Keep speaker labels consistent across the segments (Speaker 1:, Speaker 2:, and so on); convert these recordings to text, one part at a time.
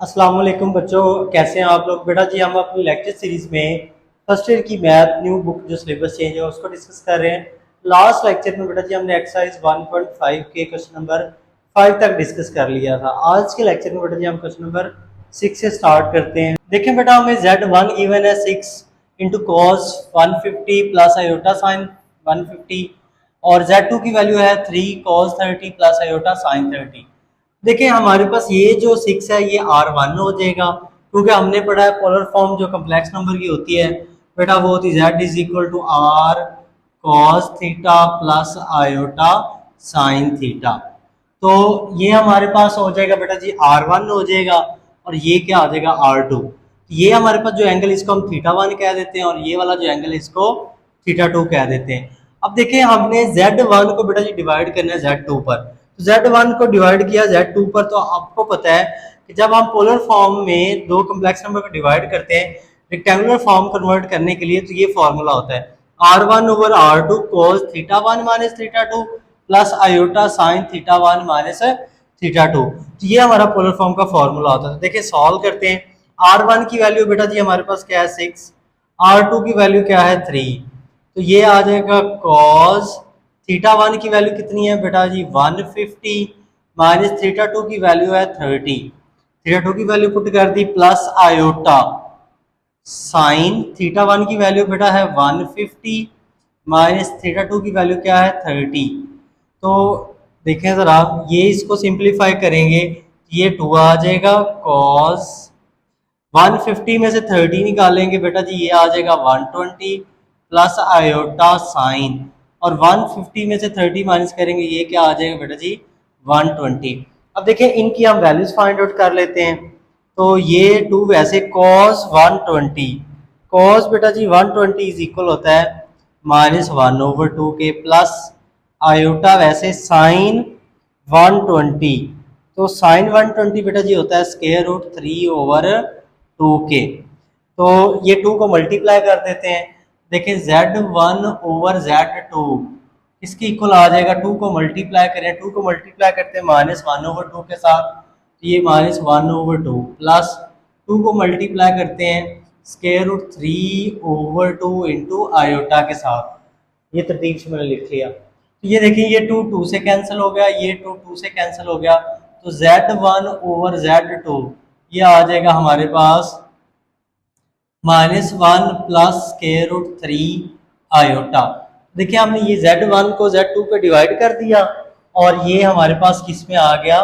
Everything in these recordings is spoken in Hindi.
Speaker 1: अस्सलाम वालेकुम बच्चों, कैसे हैं आप लोग। बेटा जी हम अपनी लेक्चर सीरीज में फर्स्ट ईयर की मैथ न्यू बुक जो सिलेबस चेंज है उसको डिस्कस कर रहे हैं। लास्ट लेक्चर में बेटा जी हमने एक्सरसाइज 1.5 के क्वेश्चन नंबर 5 तक डिस्कस कर लिया था। आज के लेक्चर में बेटा जी हम क्वेश्चन नंबर 6 से स्टार्ट करते हैं। देखें बेटा, हमें Z1 गिवन है 6 into cos 150 plus iota sign 150 और Z2 की वैल्यू है 3 cos 30 प्लस आयोटा साइन 30। देखिए हमारे पास ये जो 6 है ये R1 हो जाएगा, क्योंकि हमने पढ़ा है पोलर फॉर्म जो कम्प्लेक्स नंबर की होती है बेटा वो होती है Z is equal to R cos theta plus iota sine theta. तो ये हमारे पास हो जाएगा बेटा जी R1 हो जाएगा और ये क्या आ जाएगा R2। ये हमारे पास जो एंगल इसको हम थीटा 1 कह देते हैं और ये वाला जो एंगल इसको थीटा 2 कह देते हैं। अब देखिए हमने Z1 को बेटा जी डिवाइड करना है Z2 पर, तो Z1 को डिवाइड किया Z2 पर, तो आपको पता है कि जब हम पोलर फॉर्म में दो कम्प्लेक्स नंबर को डिवाइड करते हैं रेक्टेंगुलर फॉर्म कन्वर्ट करने के लिए, तो ये फॉर्मूला होता है R1 over R2 cos theta 1 minus theta 2 plus iota sine theta 1 minus theta 2। तो ये हमारा पोलर फॉर्म का फॉर्मूला होता है। तो देखिए सॉल्व करते हैं। R1 की वैल्यू बेटा जी हमारे पास क्या है 6, R2 की वैल्यू क्या है 3, तो ये आ जाएगा cos थीटा 1 की वैल्यू कितनी है बेटा जी 150 माइनस थीटा 2 की वैल्यू है 30, थीटा 2 की वैल्यू पुट कर दी प्लस आयोटा साइन थीटा 1 की वैल्यू बेटा है 150 माइनस थीटा 2 की वैल्यू क्या है 30। तो देखें जरा, ये इसको सिंप्लीफाई करेंगे, ये 2 आ जाएगा cos 150 में से 30 निकालेंगे बेटा जी ये आ जाएगा 120 प्लस आयोटा साइन, और 150 में से 30 माइनस करेंगे ये क्या आ जाएगा बेटा जी 120। अब देखिए इनकी हम वैल्यूज फाइंड आउट कर लेते हैं। तो ये 2 वैसे cos 120, cos बेटा जी 120 इज इक्वल होता है -1/2 के प्लस आयोटा वैसे साइन 120, तो साइन 120 बेटा जी होता है स्क्वायर रूट 3/2 के। तो ये 2 को मल्टीप्लाई कर देते हैं। देखिए Z1 ओवर Z2 इसकी इक्वल आ जाएगा, 2 को मल्टीप्लाई करें, 2 को मल्टीप्लाई करते हैं -1/2 के साथ, तो ये -1/2 प्लस 2 को मल्टीप्लाई करते हैं स्क्वायर रूट 3/2 इंटू आयोटा के साथ। ये तरतीब से मैंने लिख लिया। तो ये देखिए ये 2 2 से कैंसिल हो गया, ये 2 2 से कैंसिल हो गया, तो Z1 ओवर Z2 ये आ जाएगा हमारे पास -1 प्लस स्क्वायर रूट 3 आयोटा। देखिए हमने ये Z1 को Z2 पे डिवाइड कर दिया और ये हमारे पास किस में आ गया,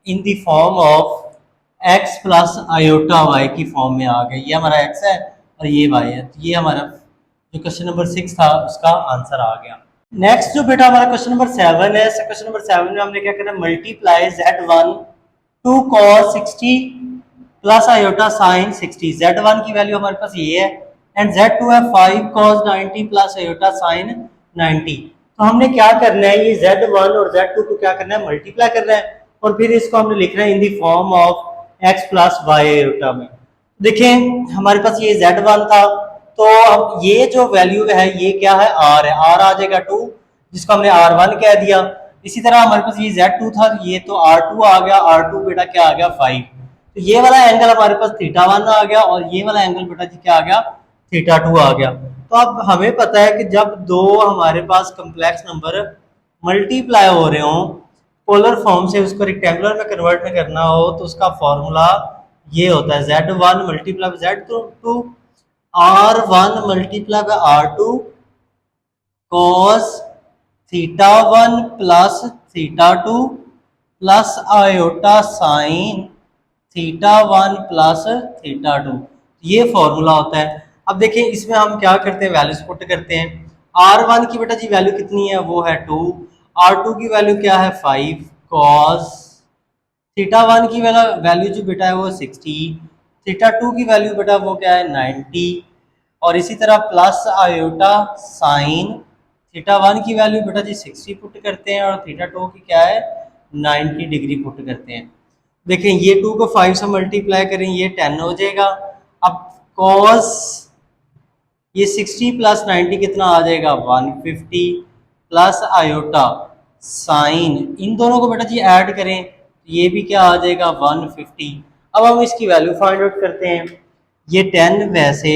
Speaker 1: in the form of x plus iota y की फॉर्म में आ गया। ये हमारा x है और ये y है, तो ये हमारा जो क्वेश्चन नंबर 6 था उसका आंसर आ गया। नेक्स्ट जो बेटा हमारा क्वेश्चन नंबर 7 है, क्वेश्चन नंबर 7 में हमने क्या करना है, multiply Z1 2 cos 60 plus iota sign 60। Z1 की वैल्यू हमारे पास ये है एंड Z2 है 5 cos 90 प्लस आयोटा साइन 90। तो हमने क्या करना है, ये Z1 और Z2 को क्या करना है, मल्टीप्लाई करना है और फिर इसको हमने लिखना है in the form of x plus y iota में। देखें हमारे पास ये Z1 था, तो अब ये जो वैल्यू है ये क्या है R है, R आ जाएगा 2 जिसको हमने R1 कह दिया। इसी तरह हमारे पास ये Z2 था, ये तो R2 आ गया, R2 बेटा क्या आ गया 5। तो ये वाला एंगल हमारे पास थीटा 1 आ गया और ये वाला एंगल बेटा जी क्या आ गया थीटा 2 आ गया। तो अब हमें पता है कि जब दो हमारे पास कम्प्लेक्स नंबर मल्टीप्लाई हो रहे हो पोलर फॉर्म से उसको रेक्टेंगुलर में कन्वर्ट में करना हो, तो उसका फॉर्मूला ये होता है Z1 multiply by Z2 R1 multiply by R2 cos theta 1 plus theta 2 plus iota sine theta 1 plus theta 2, ये फॉर्मूला होता है। अब देखिए इसमें हम क्या करते हैं, वैल्यूज पुट करते हैं। R1 की बेटा जी वैल्यू कितनी है, वो है 2, R2 की वैल्यू क्या है 5 cos थीटा 1 की वैल्यू जो बेटा है वो 60, थीटा 2 की वैल्यू बेटा वो क्या है 90, और इसी तरह प्लस आयोटा साइन थीटा 1 की वैल्यू बेटा जी 60 पुट करते हैं और थीटा 2 की क्या है 90 डिग्री पुट करते हैं। देखें ये 2 को 5 से मल्टीप्लाई करें ये 10 हो जाएगा। अब cos ये 60 प्लस 90 कितना आ जाएगा 150 प्लस आयोटा साइन, इन दोनों को बेटा जी ऐड करें ये भी क्या आ जाएगा 150। अब हम इसकी वैल्यू फाइंड आउट करते हैं। ये 10 वैसे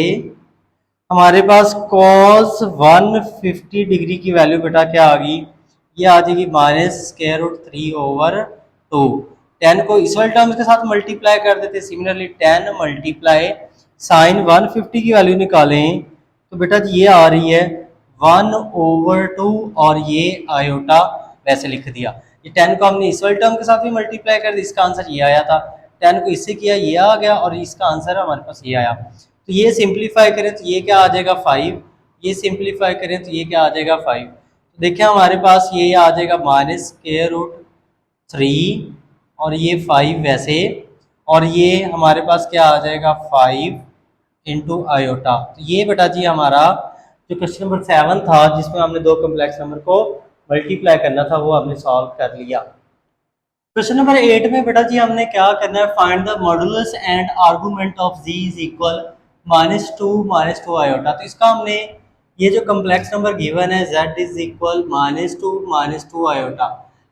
Speaker 1: हमारे पास cos 150 डिग्री की वैल्यू बेटा क्या आ गई, ये आ जाएगी -√3/2। 10 को इस वाले टर्म्स के साथ मल्टीप्लाई कर देते। सिमिलरली 10 मल्टीप्लाई साइन 150 की वैल्यू निकालें तो बेटा जी ये आ रही है 1/2 और ये आयोटा वैसे लिख दिया। ये 10 को हमने इस वाले टर्म के साथ भी मल्टीप्लाई कर दिया, इसका आंसर ये आया था। 10 को इससे किया ये आ गया और इसका आंसर हमारे पास ये आया। तो ये सिंप्लीफाई करें तो ये क्या आ जाएगा 5, ये सिंप्लीफाई करें तो ये क्या आ जाएगा 5। तो देखिए हमारे पास ये आ जाएगा -√3 और ये 5 वैसे, और ये हमारे पास क्या आ जाएगा 5 इंटू आयोटा। तो ये बेटा जी हमारा जो क्वेश्चन नंबर 7 था जिसमें हमने दो कम्प्लेक्स नंबर को मल्टीप्लाई करना था वो हमने सॉल्व कर लिया। क्वेश्चन नंबर 8 में बेटा जी हमने क्या करना है, find the modulus and argument of z is equal -2 iota. तो इसका हमने ये जो कम्प्लेक्स नंबर गिवन है z इज इक्वल -2 आयोटा,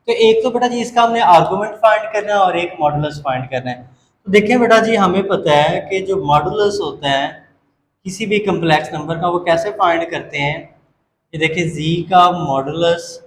Speaker 1: तो एक तो बेटा जी इसका हमने आर्गुमेंट फाइंड करना है और एक मॉडुलस फाइंड करना है। तो देखिए बेटा जी हमें पता है कि जो मॉडुलस होता है किसी भी कम्प्लेक्स नंबर का वो कैसे फाइंड करते हैं। ये देखिए z का मॉडुलस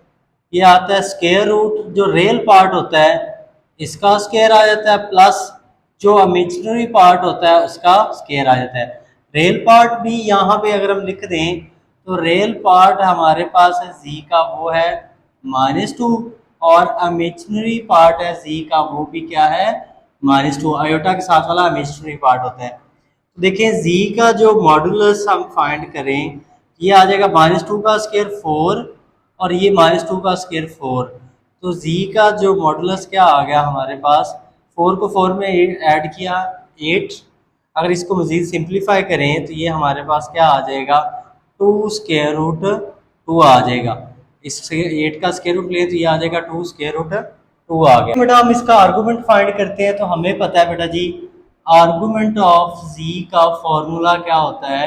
Speaker 1: ये आता है स्क्वायर रूट, जो रियल पार्ट होता है इसका स्क्वायर आ जाता है, प्लस जो इमेजिनरी पार्ट होता है उसका स्क्वायर आ जाता है। रियल पार्ट भी यहाँ पे अगर हम लिख दें तो रियल पार्ट हमारे पास है z का वो है -2 और इमेजिनरी पार्ट है z का वो भी क्या है -2, आयोटा के साथ वाला इमेजिनरी पार्ट होता है। तो देखिए z का जो मॉडुलस हम फाइंड करें ये आ जाएगा -2 का स्क्वायर 4 और ये -2 का स्क्वायर 4। तो z का जो मॉडुलस क्या आ गया हमारे पास, 4 को 4 में ऐड किया 8। अगर इसको मज़ीद सिंप्लीफाई करें तो ये हमारे पास क्या आ जाएगा 2√2 आ जाएगा। इससे 8 का स्क्वायर रूट ले तो ये आ जाएगा 2√2 आ गया। बेटा हम इसका आर्गूमेंट फाइंड करते हैं तो हमें पता है बेटा जी आर्गूमेंट ऑफ z का फॉर्मूला क्या होता है,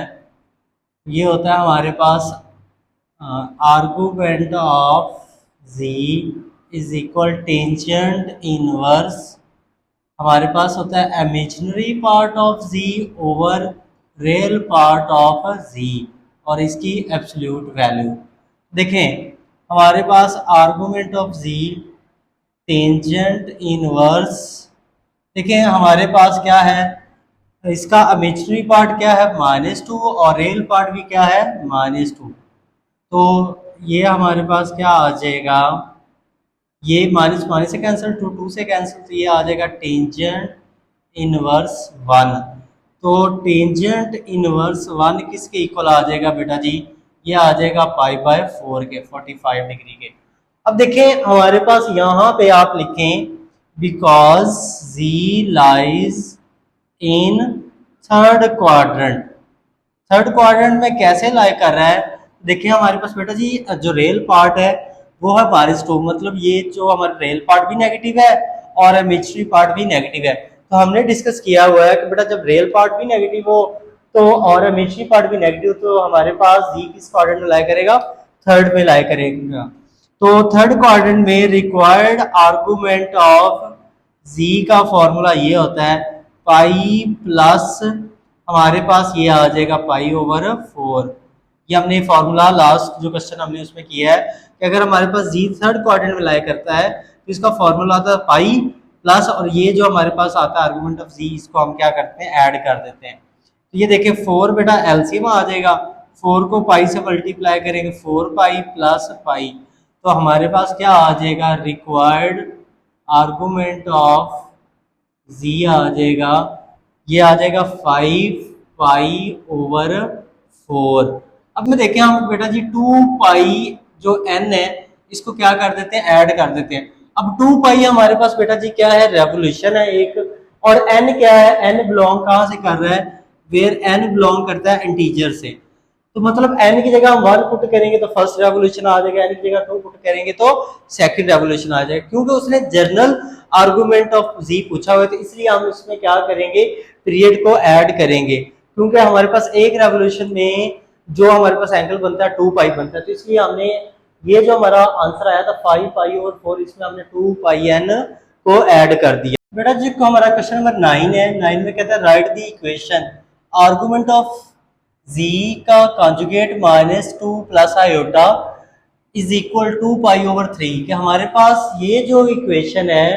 Speaker 1: ये होता है हमारे पास argument of z is equal tangent inverse, हमारे पास होता है imaginary part of z over real part of z और इसकी एब्सोल्यूट वैल्यू। देखें हमारे पास argument of z tangent inverse, देखें हमारे पास क्या है, इसका इमेजिनरी पार्ट क्या है -2 और रियल पार्ट भी क्या है -2। तो ये हमारे पास क्या आ जाएगा, ये माइनस से कैंसिल 2 से कैंसिल, तो ये आ जाएगा टेंजेंट इनवर्स 1। तो टेंजेंट इनवर्स 1 किसके इक्वल आ जाएगा बेटा जी, ये आ जाएगा π/4 के 45 डिग्री के। अब देखें हमारे पास यहाँ पे आप लिखें because z lies in third quadrant. Third quadrant में कैसे लाई कर रहा है, देखिए हमारे पास बेटा जी जो रेल पार्ट है वो है -2, मतलब ये जो हमारा रेल पार्ट भी नेगेटिव है और इमेजिनरी पार्ट भी नेगेटिव है। तो हमने डिस्कस किया हुआ है कि बेटा जब रेल पार्ट भी नेगेटिव हो तो और इमेजिनरी पार्ट भी नेगेटिव तो हमारे पास जी किस क्वाड्रेंट में लाई करेगा, थर्ड में लाई करेगा। तो थर्ड क्वाड्रेंट में रिक्वायर्ड आर्गुमेंट ऑफ जी का फॉर्मूला ये होता है पाई प्लस हमारे पास ये आ जाएगा π/4। ये हमने फॉर्मूला लास्ट जो क्वेश्चन हमने उसमें किया है कि अगर हमारे पास जी थर्ड क्वाड्रेंट में लाई करता है तो इसका फॉर्मूला आता है पाई प्लस, और ये जो हमारे पास आता है आर्गुमेंट ऑफ जी इसको हम क्या करते हैं ऐड कर देते हैं। तो ये देखिए 4 बेटा एलसीएम आ जाएगा, 4 को पाई से मल्टीप्लाई करेंगे 4π प्लस पाई, तो हमारे पास क्या आ जाएगा रिक्वायर्ड आर्गुमेंट ऑफ जी आ जाएगा, ये आ जाएगा 5π/4। अब में देखें हम बेटा जी 2π जो n है इसको क्या कर देते हैं ऐड कर देते हैं। अब 2π हमारे पास बेटा जी क्या है रेवोल्यूशन है एक, और n क्या है, n बिलोंग कहाँ से कर रहा है, वेयर n बिलोंग करता है इंटीजर से। तो मतलब n की जगह हम 1 पुट करेंगे तो फर्स्ट रेवोल्यूशन आ जाएगा, n की जगह 2 पुट करेंगे तो सेकंड रेवोल्यूशन आ जाएगा, क्योंकि उसने जनरल आर्गुमेंट ऑफ z पूछा हुआ है तो इसलिए हम उसमें क्या करेंगे पीरियड को ऐड करेंगे, क्योंकि हमारे पास एक रेवोल्यूशन में जो हमारे पास एंगल बनता है 2π बनता है, तो इसलिए हमने ये जो हमारा आंसर आया था 5π और 4 इसमें हमने 2πn को ऐड कर दिया। बेटा जी को हमारा क्वेश्चन नंबर 9 है। 9 में कहता है write the equation argument of z का conjugate minus two plus iota is equal to pi over three. कि हमारे पास ये जो इक्वेशन है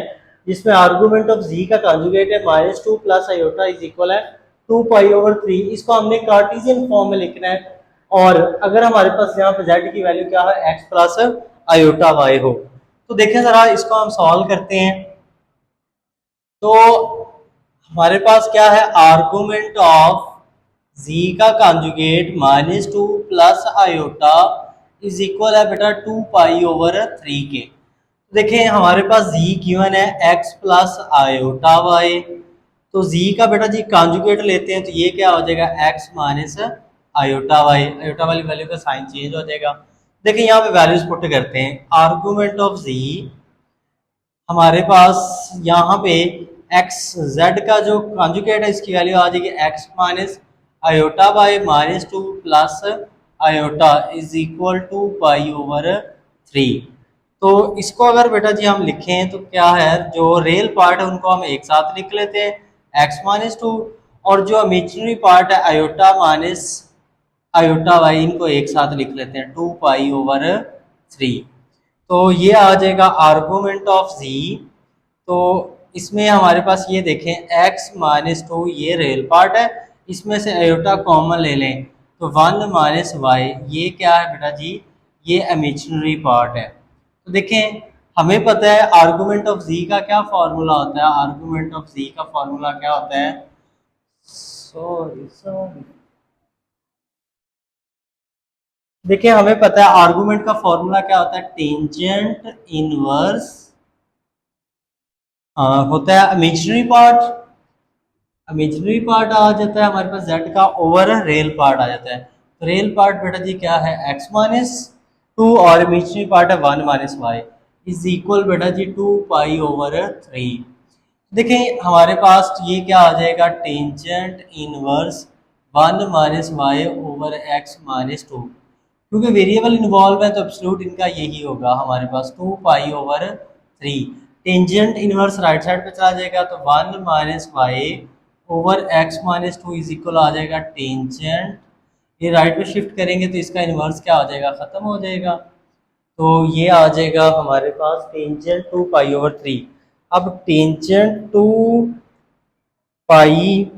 Speaker 1: जिसमें आर्गुमेंट ऑफ z का कॉन्जुगेट है minus two plus iota is equal है टू पाई ओवर थ्री, इसको हमने कार्टेशियन फॉर्म में लिखना है। और अगर हमारे पास यहाँ पे z की वैल्यू क्या है x प्लस आयोटा y हो, तो देखें जरा इसको हम सॉल्व करते हैं। तो हमारे पास क्या है, आर्गुमेंट ऑफ z का conjugate minus two plus iota is equal है बेटा टू पाई ओवर थ्री के। देखें हमारे पास z गिवन है x प्लस आयोटा y, तो z का बेटा जी कॉन्जुगेट लेते हैं तो ये क्या हो जाएगा x minus iota y, iota वाली वैल्यू का साइन चेंज हो जाएगा। देखिए यहाँ पे वैल्यूज पुट करते हैं। आर्गुमेंट ऑफ z हमारे पास यहाँ पे एक्स जेड का जो कॉन्जुगेट है इसकी वैल्यू आ जाएगी x minus iota by minus two plus iota is equal to pi over three. तो इसको अगर बेटा जी हम लिखें तो क्या है, जो रियल पार्ट है उनको हम एक साथ लिख लेते हैं एक्स माइनस टू, और जो इमेजिनरी पार्ट है आयोटा माइनस आयोटा वाई इनको एक साथ लिख लेते हैं टू पाई ओवर थ्री। तो ये आ जाएगा आर्गुमेंट ऑफ z। तो इसमें हमारे पास ये देखें x माइनस टू ये रियल पार्ट है, इसमें से आयोटा कॉमन ले लें तो वन माइनस वाई ये क्या है बेटा जी, ये इमेजिनरी पार्ट है। तो देखें हमें पता है आर्गुमेंट ऑफ z का क्या फॉर्मूला होता है, आर्गुमेंट ऑफ z का फॉर्मूला क्या होता है, सॉरी सॉरी, देखिए हमें पता है आर्गुमेंट का फॉर्मूला क्या होता है, टेंजेंट इनवर्स होता है इमेजिनरी पार्ट, इमेजिनरी पार्ट आ जाता है हमारे पास z का ओवर रियल पार्ट आ जाता है। तो रियल पार्ट बेटा जी क्या है x माइनस टू और इमेजिनरी पार्ट है one minus Y is equal बेटा जी टू पाई ओवर थ्री। देखें हमारे पास ये क्या आ जाएगा, tangent inverse one minus Y over X minus two, क्योंकि वेरिएबल इन्वॉल्व है तो एब्सोल्यूट इनका यही होगा हमारे पास two pi over three. Tangent inverse right side पे चला जाएगा तो one minus Y over X minus two is equal आ जाएगा टेंजेंट, ये राइट पे शिफ्ट करेंगे तो इसका इनवर्स क्या हो जाएगा, खत्म हो जाएगा। तो ये आ जाएगा हमारे पास tangent two pi over three. अब टेंजेंट टू पाई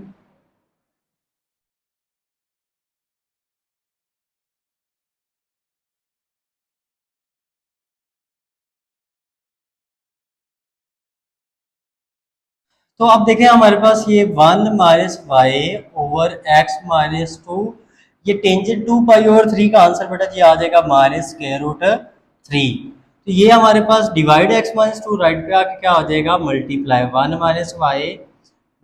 Speaker 1: तो अब देखें हमारे पास ये one minus Y over X minus two, ये tangent two pi over three का आंसर बेटा जी आ जाएगा माइनस स्क्वायर रूट थ्री। तो ये हमारे पास divide X minus two right पे आके क्या हो जाएगा, multiply one minus Y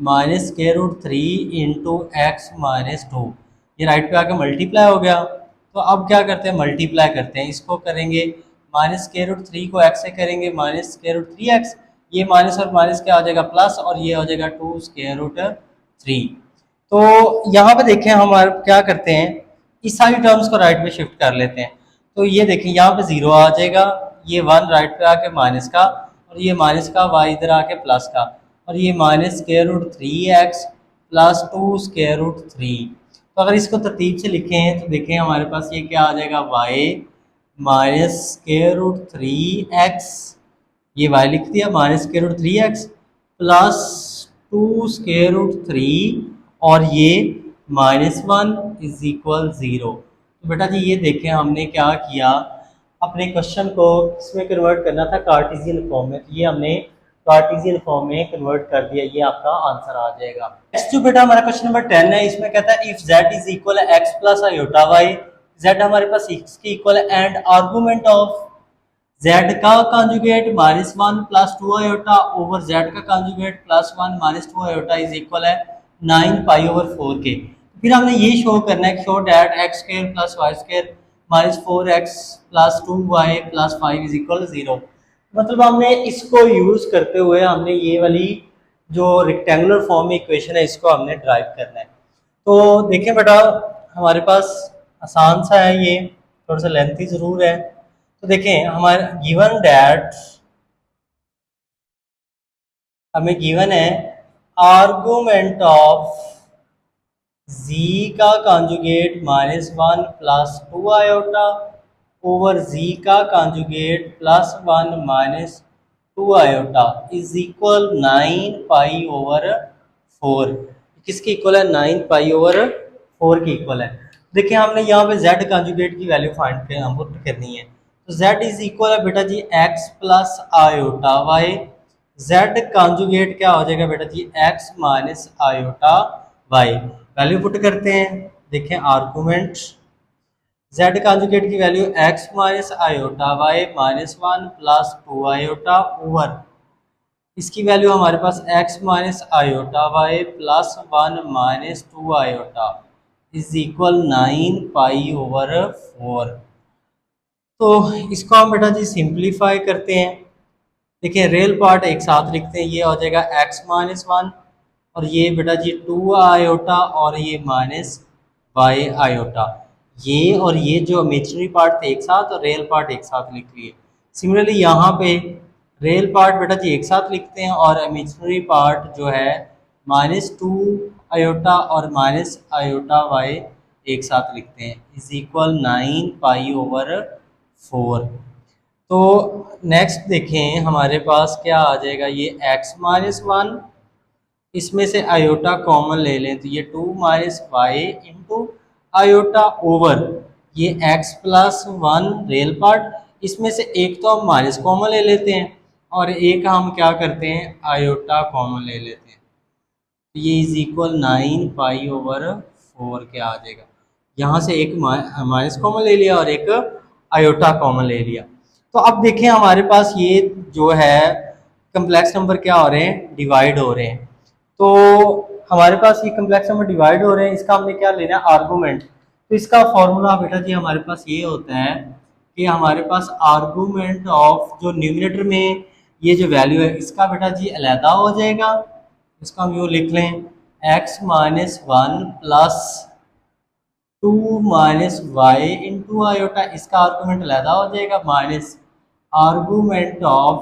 Speaker 1: minus square root three into X minus two, ये राइट पे आके मल्टीप्लाई हो गया। तो अब क्या करते हैं, मल्टीप्लाई करते हैं, इसको करेंगे माइनस स्क्वायर रूट थ्री को एक्स से करेंगे minus square root three x, ये माइनस और माइनस क्या हो जाएगा प्लस, और ये हो जाएगा टू स्क्वायर रूट थ्री। तो यहाँ पे देखें हमारे क्या करते हैं, इस सारी टर्म्स को राइट पे शिफ्ट कर लेते हैं। तो ये देखें यहाँ पे जीरो आ जाएगा, ये वन राइट पे आके माइनस का, और ये माइनस का वाई इधर आके प्लस का, और ये minus square root three x plus two square root three. तो अगर इसको तरतीब से लिखें तो देखें हमारे पास ये क्या आ जाएगा, y minus square root three x, ये वाई लिख दिया minus square root three x plus two square root three, और ये minus one is equal zero. तो बेटा जी ये देखें हमने क्या किया, अपने क्वेश्चन को इसमें कन्वर्ट करना था कार्टेशियन फॉर्म में, तो ये हमने कार्टेशियन फॉर्म में कन्वर्ट कर दिया, ये आपका आंसर आ जाएगा। नेक्स्ट जो बेटा हमारा क्वेश्चन नंबर 10 है, इसमें कहता है if z is equal x plus iota y, z हमारे पास x के इक्वल है एंड आर्गुमेंट ऑफ z का conjugate minus one plus two iota over z का conjugate plus one minus two iota is equal है नाइन पाई ओवर फोर के। फिर हमने ये शो करना है, show that x square plus y square minus four x plus two y plus five is equal zero. मतलब हमने इसको यूज करते हुए हमने ये वाली जो रेक्टेंगुलर फॉर्म में इक्वेशन है इसको हमने ड्राइव करना है। तो देखें बेटा हमारे पास आसान सा है, ये थोड़ा सा लेंथी जरूर है। तो देखें हमारे गिवन डैट हमें गिवन है आर्गुमेंट ऑफ z का कॉन्जुगेट -1 + 2 आयोटा ओवर z का conjugate +1 - 2 iota is equal 9 pi over 4। किसके इक्वल है? 9 पाई ओवर 4 के इक्वल है। देखिए हमने यहाँ पे z कॉन्जुगेट की वैल्यू फाइंड पुट करनी है, तो z इज इक्वल है बेटा जी x plus iota y। z conjugate क्या हो जाएगा बेटा जी? x minus iota y। Value put करते हैं। देखें आर्गुमेंट z कॉन्जुगेट की value x minus iota y -1 + 2 iota over इसकी वैल्यू हमारे पास x minus iota y +1 - 2 iota is equal 9 pi over 4। तो इसको हम बेटा जी सिंप्लीफाई करते हैं। देखिए रियल पार्ट एक साथ लिखते हैं, ये हो जाएगा x-1 और ये बेटा जी 2 आयोटा और ये -y आयोटा। ये और ये जो इमेजिनरी पार्ट थे एक साथ और रियल पार्ट एक साथ लिख लिए। सिमिलरली यहाँ पे रियल पार्ट बेटा जी एक साथ लिखते हैं और इमेजिनरी पार्ट जो है -2 आयोटा और -आयोटा y एक साथ लिखते हैं इज इक्वल 9 पाई ओवर 4। तो नेक्स्ट देखें हमारे पास क्या आ जाएगा, ये x-1 इसमें से आयोटा कॉमन ले लें तो ये 2 - y इंटू आयोटा ओवर ये x + 1 रियल पार्ट, इसमें से एक तो हम माइनस कॉमन ले लेते हैं और एक हम क्या करते हैं आयोटा कॉमन ले लेते हैं। तो ये इज इक्वल 9 पाई ओवर 4 क्या आ जाएगा। यहाँ से एक माइनस कॉमन ले लिया और एक आयोटा कॉमन ले लिया। तो अब देखें हमारे पास ये जो है कम्प्लेक्स नंबर क्या हो रहे हैं? डिवाइड हो रहे हैं। तो हमारे पास ये कम्प्लेक्स नंबर डिवाइड हो रहे हैं, इसका हमने क्या लेना है? आर्गूमेंट। तो इसका फॉर्मूला बेटा जी हमारे पास ये होता है कि हमारे पास आर्गूमेंट ऑफ जो न्यूमिनेटर में ये जो वैल्यू है इसका बेटा जी अलहदा हो जाएगा। इसको हम यूँ लिख लें x-1 + 2 - y इंटू आयोटा, इसका आर्गूमेंट अलहदा हो जाएगा minus argument of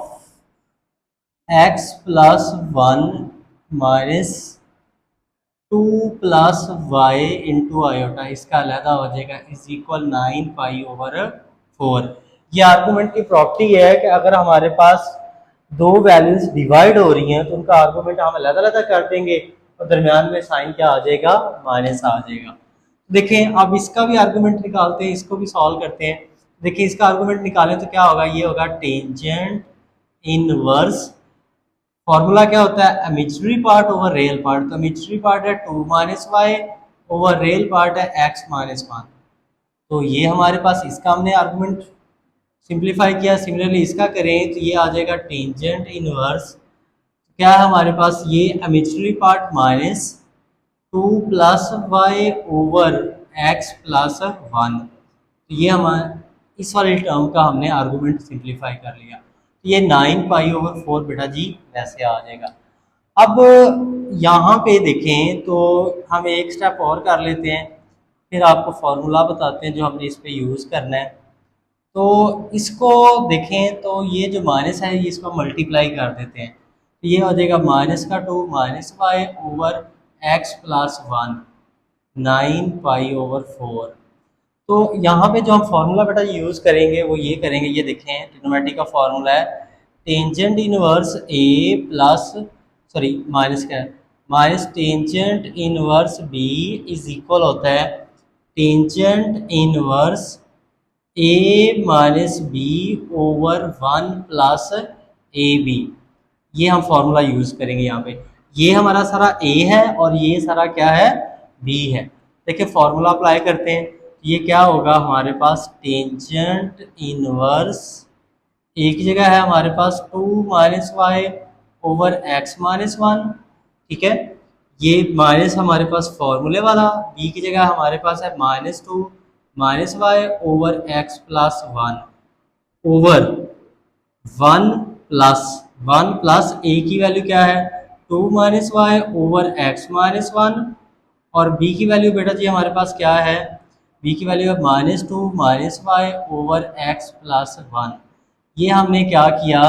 Speaker 1: x + 1 - 2 + y into iota, इसका अलहदा हो जाएगा इज इक्वल 9 पाई ओवर 4। ये आर्गूमेंट की प्रॉपर्टी है कि अगर हमारे पास दो वैल्यूज डिवाइड हो रही हैं तो उनका आर्गूमेंट हम अलग अलग कर देंगे और दरमियान में साइन क्या आ जाएगा? माइनस आ जाएगा। देखें अब इसका भी आर्गूमेंट निकालते हैं, इसको भी सॉल्व करते हैं। देखिए इसका आर्गूमेंट निकालें तो क्या होगा? ये होगा टेंजेंट इनवर्स। फॉर्मूला क्या होता है? Imaginary part over real part. तो इमेजिनरी पार्ट है 2 - y ओवर रियल पार्ट है x - 1। तो ये हमारे पास इसका हमने आर्गूमेंट सिंप्लीफाई किया। सिमिलरली इसका करें तो ये आ जाएगा टेंजेंट इनवर्स। क्या है हमारे पास? ये imaginary part -2 + y over x + 1। तो ये हमारे इस वाले टर्म का हमने आर्गूमेंट सिंप्लीफाई कर लिया। तो ये 9 पाई ओवर 4 बेटा जी वैसे आ जाएगा। अब यहाँ पे देखें तो हम एक स्टेप और कर लेते हैं, फिर आपको फॉर्मूला बताते हैं जो हमने इस पे यूज़ करना है। तो इसको देखें तो ये जो माइनस है ये इसको मल्टीप्लाई कर देते हैं, तो ये हो जाएगा -2 - y over x + 1 9 pi over 4। तो यहाँ पे जो हम फार्मूला बेटा यूज़ करेंगे वो ये करेंगे, ये देखें ट्रिग्नोमेट्री का फार्मूला है tangent inverse a plus sorry minus क्या है minus tangent inverse b is equal होता है tangent inverse a minus b over 1 plus A B. ये हम फार्मूला यूज़ करेंगे यहाँ पे। ये हमारा सारा a है और ये सारा क्या है? b है। देखिए फार्मूला अप्लाई करते हैं, ये क्या होगा हमारे पास? टेंजेंट इनवर्स a की जगह है हमारे पास 2 - y ओवर x - 1, ठीक है। ये माइनस हमारे पास फॉर्मूले वाला, b की जगह हमारे पास है -2 - y over x + 1 over 1 plus a की वैल्यू क्या है? 2 - y ओवर x - 1 और b की वैल्यू बेटा जी हमारे पास क्या है? b की वैल्यू है -2 - y ओवर x + 1। ये हमने क्या किया?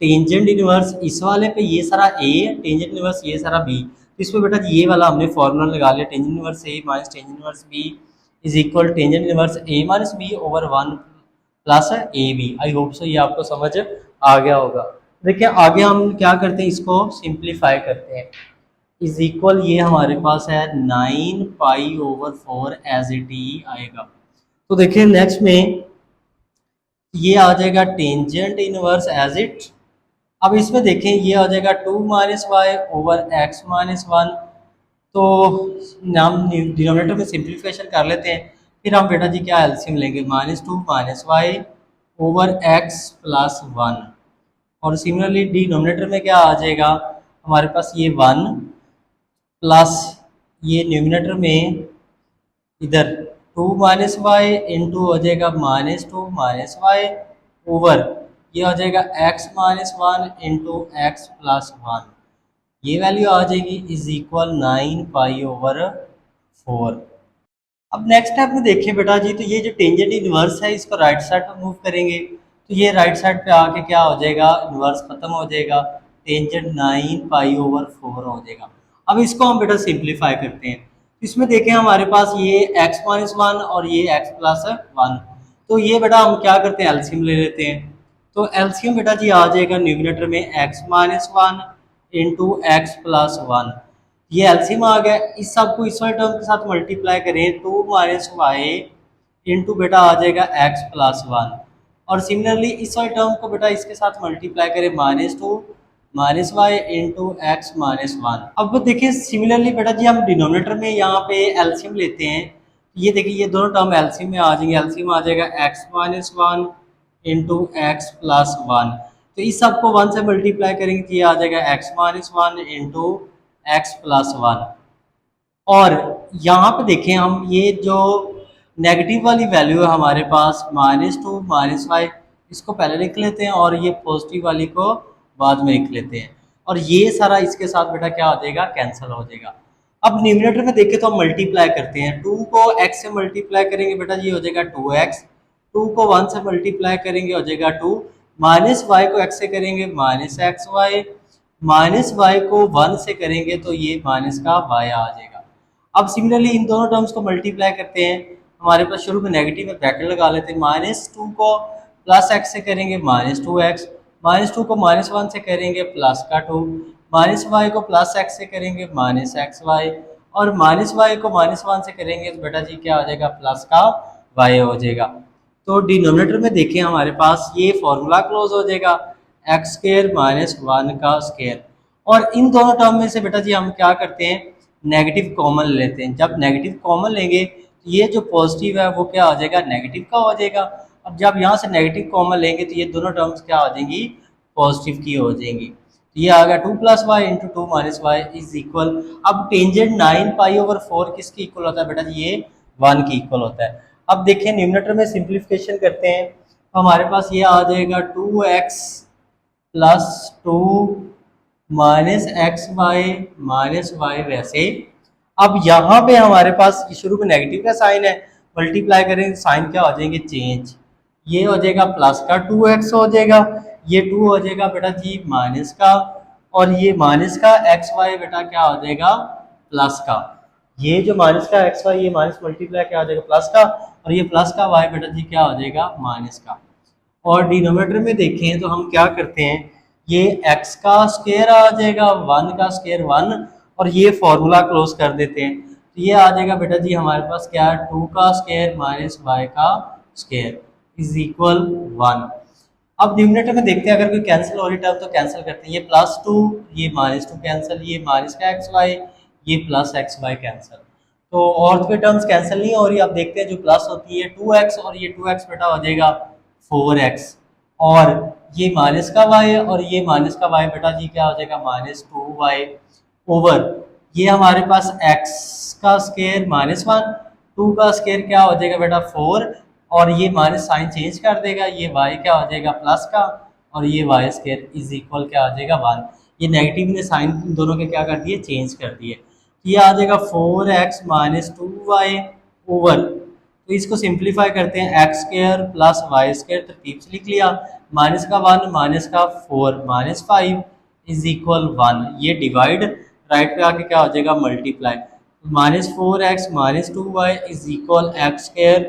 Speaker 1: टेंजेंट इनवर्स इस वाले पे ये सारा ए है, टेंजेंट इनवर्स ये सारा बी। तो इसमें बेटा ये वाला हमने फॉर्मूला लगा लिया, tangent inverse A minus tangent inverse B is equal tangent inverse A minus B over 1 plus A B. I hope so ये आपको समझ आ गया होगा। देखिए आगे हम क्या करते हैं, इसको सिंप्लीफाई करते हैं। इज इक्वल ये हमारे पास है 9 पाई/4 एज इट ही आएगा। तो देखिए नेक्स्ट में ये आ जाएगा टेंजेंट इनवर्स एज इट। अब इसमें देखें ये आ जाएगा 2-y/x-1। तो हम डिनोमिनेटर में सिंप्लीफिकेशन कर लेते हैं, फिर हम बेटा जी क्या एलसीएम लेंगे, -2-y/x+1। और सिमिलरली डिनोमिनेटर में क्या आ जाएगा हमारे पास, ये 1 प्लस ये न्यूमिनेटर में इधर 2-y इंटू हो जाएगा -2-y ओवर ये हो जाएगा x-1 इंटू x+1। ये वैल्यू आ जाएगी इज इक्वल 9 पाई/4। अब नेक्स्ट स्टेप में देखिए बेटा जी, तो ये जो टेंजेंट इनवर्स है इसको राइट साइड पर मूव करेंगे, तो ये राइट साइड पे आके क्या हो जाएगा, इनवर्स खत्म हो जाएगा, टेंजेंट 9 पाई/4 हो जाएगा। अब इसको हम बेटा सिंप्लीफाई करते हैं। इसमें देखें हमारे पास ये x-1 और ये x+1। तो ये बेटा हम क्या करते हैं, एलसीएम ले लेते हैं। तो एलसीएम बेटा जी आ जाएगा न्यूमिनेटर में x-1 इंटू x+1। ये एलसीएम आ गया, इस सब को इस वाले टर्म के साथ मल्टीप्लाई करें 2-y इंटू बेटा आ जाएगा x+1। और सिमिलरली इस वाले टर्म को बेटा इसके साथ मल्टीप्लाई करें -2-y इंटू x-1। अब देखिए सिमिलरली बेटा जी हम डिनोमिनेटर में यहाँ पे एलसीएम लेते हैं। ये देखिए ये दोनों टर्म एलसीएम में आ जाएंगे, एलसीएम आ जाएगा x-1 इंटू x+1। तो इस सब को 1 से मल्टीप्लाई करेंगे तो ये आ जाएगा x-1 इंटू x+1। और यहाँ पे देखें हम ये जो नेगेटिव वाली वैल्यू है हमारे पास -2-y, इसको पहले लिख लेते हैं और ये पॉजिटिव वाली को बाद में लिख लेते हैं। और ये सारा इसके साथ बेटा क्या हो जाएगा, कैंसिल हो जाएगा। अब न्यूमिनेटर में देखें तो हम मल्टीप्लाई करते हैं, 2 को x से मल्टीप्लाई करेंगे बेटा ये हो जाएगा 2x, 2 को 1 से मल्टीप्लाई करेंगे हो जाएगा 2, -y को x से करेंगे -xy, -y को 1 से करेंगे तो ये माइनस का y आ जाएगा। अब सिमिलरली इन दोनों टर्म्स को मल्टीप्लाई करते हैं, हमारे पास शुरू में नेगेटिव में ब्रैकेट लगा लेते हैं, -2 को +x से करेंगे -2x, -2 को -1 से करेंगे प्लस का 2, -y को +x से करेंगे -xy, और -y को -1 से करेंगे तो बेटा जी क्या हो जाएगा, प्लस का y हो जाएगा। तो डिनोमिनेटर में देखें हमारे पास ये फॉर्मूला क्लोज हो जाएगा, x² - 1 का स्क्वायर। और इन दोनों टर्म में से बेटा जी हम क्या करते हैं, नेगेटिव कॉमन लेते हैं। जब नेगेटिव कॉमन लेंगे तो ये जो पॉजिटिव है वो क्या हो जाएगा, नेगेटिव का हो जाएगा। अब जब यहाँ से नेगेटिव कॉमन लेंगे तो ये दोनों टर्म्स क्या हो जाएंगी, पॉजिटिव की हो जाएंगी। तो ये आ गया 2 + y into 2 - y is equal. अब टेंजेंट 9 पाई/4 किसकी इक्वल होता है बेटा जी, ये 1 की इक्वल होता है। अब देखिए न्यूमिनेटर में सिंप्लीफिकेशन करते हैं तो हमारे पास ये आ जाएगा 2x + 2 -xy वैसे। अब यहाँ पे हमारे पास शुरू में नेगेटिव का साइन है, मल्टीप्लाई करेंगे साइन क्या हो जाएंगे, चेंज। ये हो जाएगा प्लस का 2x हो जाएगा, ये 2 हो जाएगा बेटा जी माइनस का, और ये माइनस का xy बेटा क्या हो जाएगा, प्लस का। ये जो माइनस का xy ये माइनस मल्टीप्लाई क्या हो जाएगा, प्लस का, और ये प्लस का y बेटा जी क्या हो जाएगा, माइनस का। और डिनोमिनेटर में देखें तो हम क्या करते हैं, ये x का स्क्वायर आ जाएगा, 1 का स्क्वायर 1, और ये फॉर्मूला क्लोज कर देते हैं। तो ये आ जाएगा बेटा जी हमारे पास क्या है, 2 का स्क्वायर माइनस y का स्क्वायर इज इक्वल 1। अब डिनोमिनेटर में देखते हैं अगर कोई कैंसिल हो रही टर्म तो कैंसिल करते हैं, ये +2 ये -2 कैंसिल, ये माइनस का xy ये प्लस xy कैंसिल। तो और कोई टर्म्स कैंसिल नहीं हो रही। अब देखते हैं जो प्लस होती है 2x, और ये 2x बेटा हो जाएगा 4x, और ये माइनस का y और ये माइनस का y बेटा जी क्या हो जाएगा, -2y ओवर ये हमारे पास x का स्क्वायर -1, 2 का स्क्वायर क्या हो जाएगा बेटा 4, और ये माइनस साइन चेंज कर देगा, ये y क्या हो जाएगा प्लस का, और ये y स्क्वायर इज इक्वल क्या हो जाएगा 1। ये नेगेटिव ने साइन दोनों के क्या कर दिए, चेंज कर दिए। ये आ जाएगा 4x - 2y ओवर तो इसको सिंप्लीफाई करते हैं, x square plus y square तरतीब से लिख लिया, माइनस का 1 माइनस का 4 माइनस 5 इज इक्वल 1, ये डिवाइड, राइट पे आके क्या हो जाएगा multiply, -4x -2y is equal x square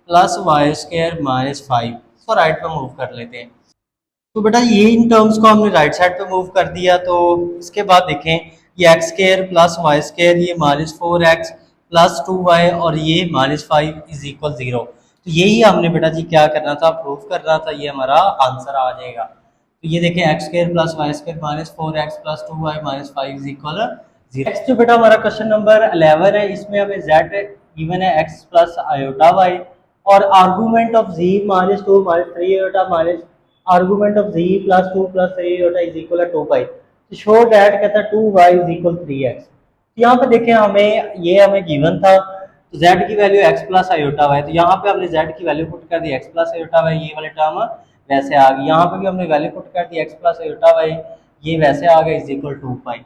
Speaker 1: plus y square -5। इसको राइट पे मूव कर लेते हैं। तो बेटा ये इन टर्म्स को हमने राइट साइड पे मूव कर दिया। तो इसके बाद देखें, ये x square plus y square, ये -4x प्लस 2y और ये -5 इज इक्वल 0। तो यही हमने बेटा जी क्या करना था, प्रूव करना था, ये हमारा आंसर आ जाएगा। तो ये देखें x square plus y square -4x plus 2y -5 is equal 0। Next जो बेटा हमारा क्वेश्चन नंबर 11 है, इसमें हमें z गिवन है x प्लस आयोटा y और argument of z -2 -3 iota minus argument of z plus 2 plus 3 iota is equal 2 पाई। तो शो दैट कहता है 2y इज इक्वल 3x। तो यहाँ पे देखें हमें ये हमें गिवन था, तो z की value x plus iota y, तो यहाँ पे हमने z की वैल्यू पुट कर दी x प्लस आयोटा y, ये वाले टर्म वैसे आ गई। यहाँ पे भी हमने वैल्यू पुट कर दी x प्लस आयोटा y, ये वैसे आ गया इज इक्वल 2 पाई।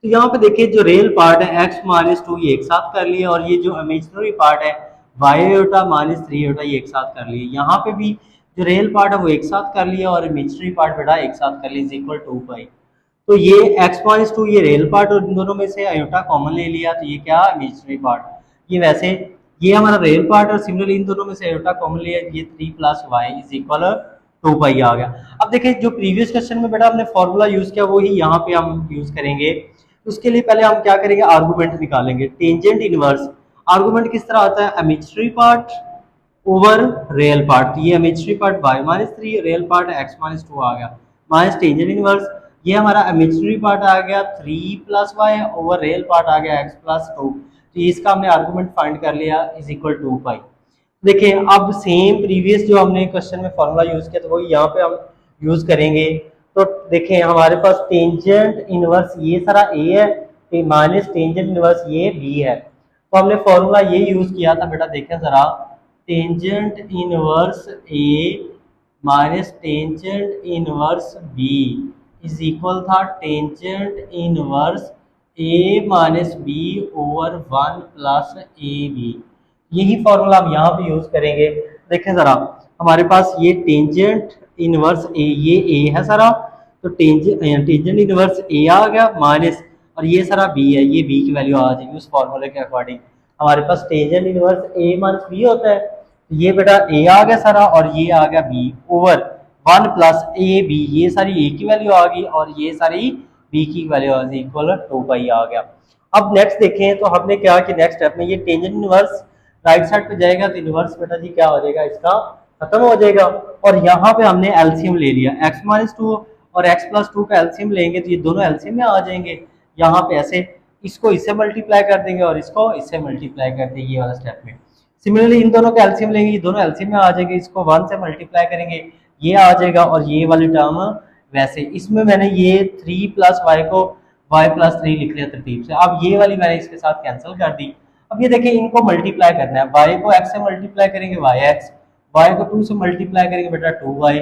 Speaker 1: तो यहाँ पे देखिए जो रियल पार्ट है x -2 ये एक साथ कर लिए, और ये जो इमेजिनरी पार्ट है y आयोटा -3 आयोटा ये एक साथ कर लिए। यहाँ पे भी जो रियल पार्ट है वो एक साथ कर लिया और इमेजिनरी पार्ट बेटा एक साथ कर लिया इज इक्वल 2 पाई। तो ये x -2 ये रियल पार्ट और इन दोनों में से आयोटा कॉमन ले लिया, तो ये क्या इमेजिनरी पार्ट, ये वैसे ये हमारा रियल पार्ट और सिमिलरली इन दोनों में से आयोटा कॉमन लिया, ये 3 + y इज इक्वल 2 पाई आ गया। अब देखिए जो प्रीवियस क्वेश्चन में बेटा हमने फॉर्मूला यूज किया वही यहाँ पे हम यूज करेंगे। तो उसके लिए पहले हम क्या करेंगे, आर्गूमेंट निकालेंगे, टेंजेंट इनवर्स। आर्गूमेंट किस तरह आता है, imaginary part over real part, ये imaginary part y -3 real part x -2 आ गया, माइनस टेंजेंट इनवर्स, ये हमारा इमेजिनरी पार्ट आ गया 3 + y ओवर रियल पार्ट आ गया x + 2। तो इसका हमने आर्गूमेंट फाइंड कर लिया इज इक्वल 2 पाई। देखिए अब सेम प्रीवियस जो हमने क्वेश्चन में फॉर्मूला यूज किया तो वही यहाँ पे हम यूज करेंगे। तो देखें हमारे पास टेंजेंट इनवर्स ये सारा a है, माइनस टेंजेंट इनवर्स ये b है। तो हमने फॉर्मूला ये यूज किया था बेटा, देखें जरा, tangent inverse a minus tangent inverse b is equal था tangent inverse a minus b over 1 + ab। यही फॉर्मूला हम यहाँ पे यूज करेंगे। देखें जरा हमारे पास ये टेंजेंट इनवर्स ए, ये ए है सारा, तो टेंजेंट इनवर्स ए आ गया माइनस, और ये सारा बी है, ये बी की वैल्यू आ जाएगी उस फॉर्मूले के अकॉर्डिंग। हमारे पास tangent inverse A minus B होता है, तो ये बेटा ए आ गया सारा और ये आ गया बी ओवर 1 + ए बी, ये सारी ए की वैल्यू आ गई और ये सारी बी की वैल्यू आ गई इक्वल 2 पाई आ गया। अब नेक्स्ट देखें तो हमने क्या कि नेक्स्ट स्टेप में ये टेंजेंट इनवर्स राइट साइड पे जाएगा तो इनवर्स बेटा जी क्या हो जाएगा, इसका खत्म हो जाएगा। और यहाँ पे हमने एलसीएम ले लिया, x -2 और x + 2 का एलसीएम लेंगे तो ये दोनों एलसीएम में आ जाएंगे। यहाँ पे ऐसे इसको इससे मल्टीप्लाई कर देंगे और इसको इससे मल्टीप्लाई कर देंगे ये वाला स्टेप में। सिमिलरली इन दोनों का एलसीएम लेंगे, ये दोनों एलसीएम में आ जाएंगे, इसको 1 से मल्टीप्लाई करेंगे ये आ जाएगा, और ये वाली टर्म वैसे इसमें मैंने ये 3 + y को y + 3 लिख लिया तरतीब से। अब ये वाली मैंने इसके साथ कैंसिल कर दी। अब ये देखिए इनको मल्टीप्लाई करना है, y को x से मल्टीप्लाई करेंगे yx, y को 2 से मल्टीप्लाई करेंगे बेटा 2y,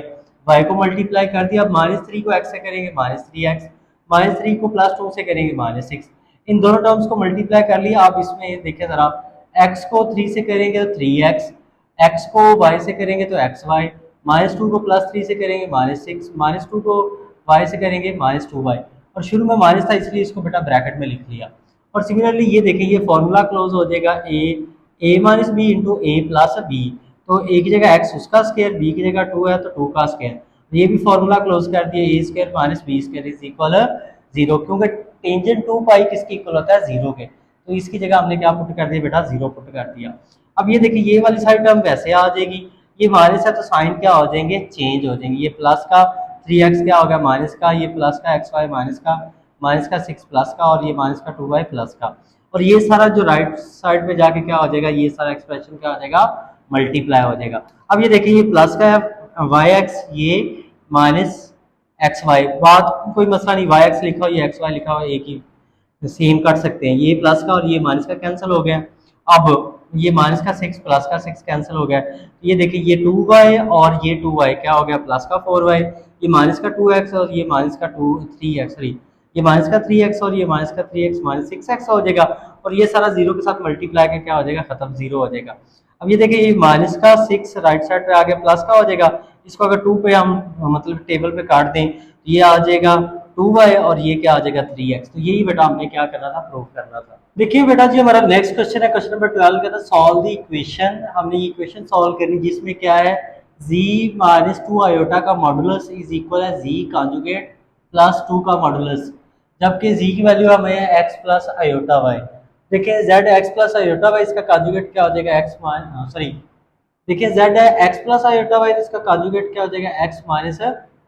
Speaker 1: y को मल्टीप्लाई कर दिया। अब -3 को x से करेंगे -3x, -3 को +2 से करेंगे -6। इन दोनों टर्म्स को मल्टीप्लाई कर लिया। आप इसमें देखिए जरा, x को 3 से करेंगे तो 3x, x को y से करेंगे तो xy, -2 को +3 से करेंगे -6, -2 को y से करेंगे -2y, और शुरू में माइनस था इसलिए इसको बेटा ब्रैकेट में लिख लिया। और सिमिलरली ये देखें ये फॉर्मूला क्लोज हो जाएगा a minus B into A plus B, तो a की जगह x उसका स्क्वायर, b की जगह 2 है तो 2 का स्क्वायर, ये भी फॉर्मूला क्लोज कर दिया, a² minus b² is equal 0, क्योंकि टेंजेंट 2 पाई किसके इक्वल होता है 0 के, तो इसकी जगह हमने क्या पुट कर दिया बेटा 0 पुट कर दिया। अब ये देखिए ये वाली साइड टर्म वैसे आ जाएगी, ये माइनस है तो साइन क्या हो जाएंगे, चेंज हो जाएंगे, ये प्लस का 3x क्या होगा माइनस का, ये प्लस का xy माइनस का 6 प्लस का, और ये माइनस का 2y प्लस का, और ये सारा जो राइट साइड पे जाके क्या हो जाएगा, ये सारा एक्सप्रेशन क्या हो जाएगा मल्टीप्लाई हो जाएगा। अब ये देखिए ये प्लस का है yx, ये माइनस xy, बात कोई मसला नहीं, yx लिखा हो ये xy लिखा हो एक ही सेम कर सकते हैं, ये प्लस का और ये माइनस का कैंसिल हो गया। अब ये माइनस का 6 प्लस का 6 कैंसिल हो गया, ये देखिए ये 2y और ये 2y क्या हो गया प्लस का 4y, ये माइनस का 2x और ये माइनस का 3x, सॉरी ये माइनस का 3x और ये माइनस का 3x माइनस 6x हो जाएगा, और ये सारा 0 के साथ मल्टीप्लाई करके क्या हो जाएगा खत्म, 0 हो जाएगा। अब ये देखिए ये माइनस का 6 राइट साइड पे आ गया, प्लस का हो जाएगा। इसको अगर 2 पे हम मतलब टेबल पे काट दें तो ये आ जाएगा 2y और ये क्या आ जाएगा 3x। तो यही बेटा हमने क्या करना था, प्रूव करना था। देखिए बेटा जी हमारा नेक्स्ट क्वेश्चन है क्वेश्चन नंबर 12 का था सॉल्व द इक्वेशन। हमने ये इक्वेशन सॉल्व करनी जिसमें क्या है z माइनस 2 आयोटा का मॉडुलस इज इक्वल है z कॉन्जुगेट प्लस 2 का मॉडुलस, जबकि z की वैल्यू हमें है x प्लस आयोटा y। देखिए z x plus iota y, इसका कॉन्जुगेट क्या हो जाएगा x सॉरी देखिए z है x प्लस आयोटा y, तो इसका कॉन्जुगेट क्या हो जाएगा x माइनस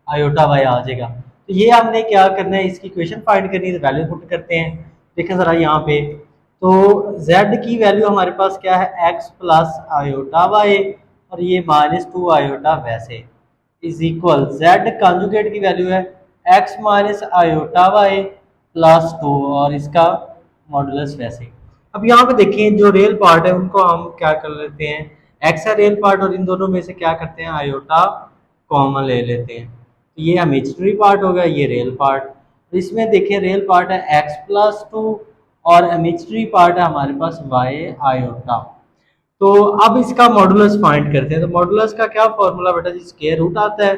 Speaker 1: आयोटा y आ जाएगा। तो ये हमने क्या करना है, इसकी इक्वेशन फाइंड करनी है, तो वैल्यू पुट करते हैं। देखिए जरा यहाँ पे तो z की वैल्यू हमारे पास क्या है x प्लस आयोटा y और ये माइनस 2 आयोटा वैसे इज इक्वल z कॉन्जुगेट की वैल्यू है x minus iota y plus 2 और इसका मॉडुलस वैसे। अब यहाँ पे देखिए जो रियल पार्ट है उनको हम क्या कर लेते हैं, एक्स है रियल पार्ट और इन दोनों में से क्या करते हैं आयोटा कॉमन ले लेते हैं। तो ये इमेजिनरी पार्ट हो गया, ये रियल पार्ट। तो इसमें देखिए रियल पार्ट है एक्स प्लस 2 और इमेजिनरी पार्ट है हमारे पास वाई आयोटा। तो अब इसका मॉडुलस फाइंड करते हैं। तो मॉडुलस का क्या फॉर्मूला बेटा जी, स्क्वायर रूट आता है,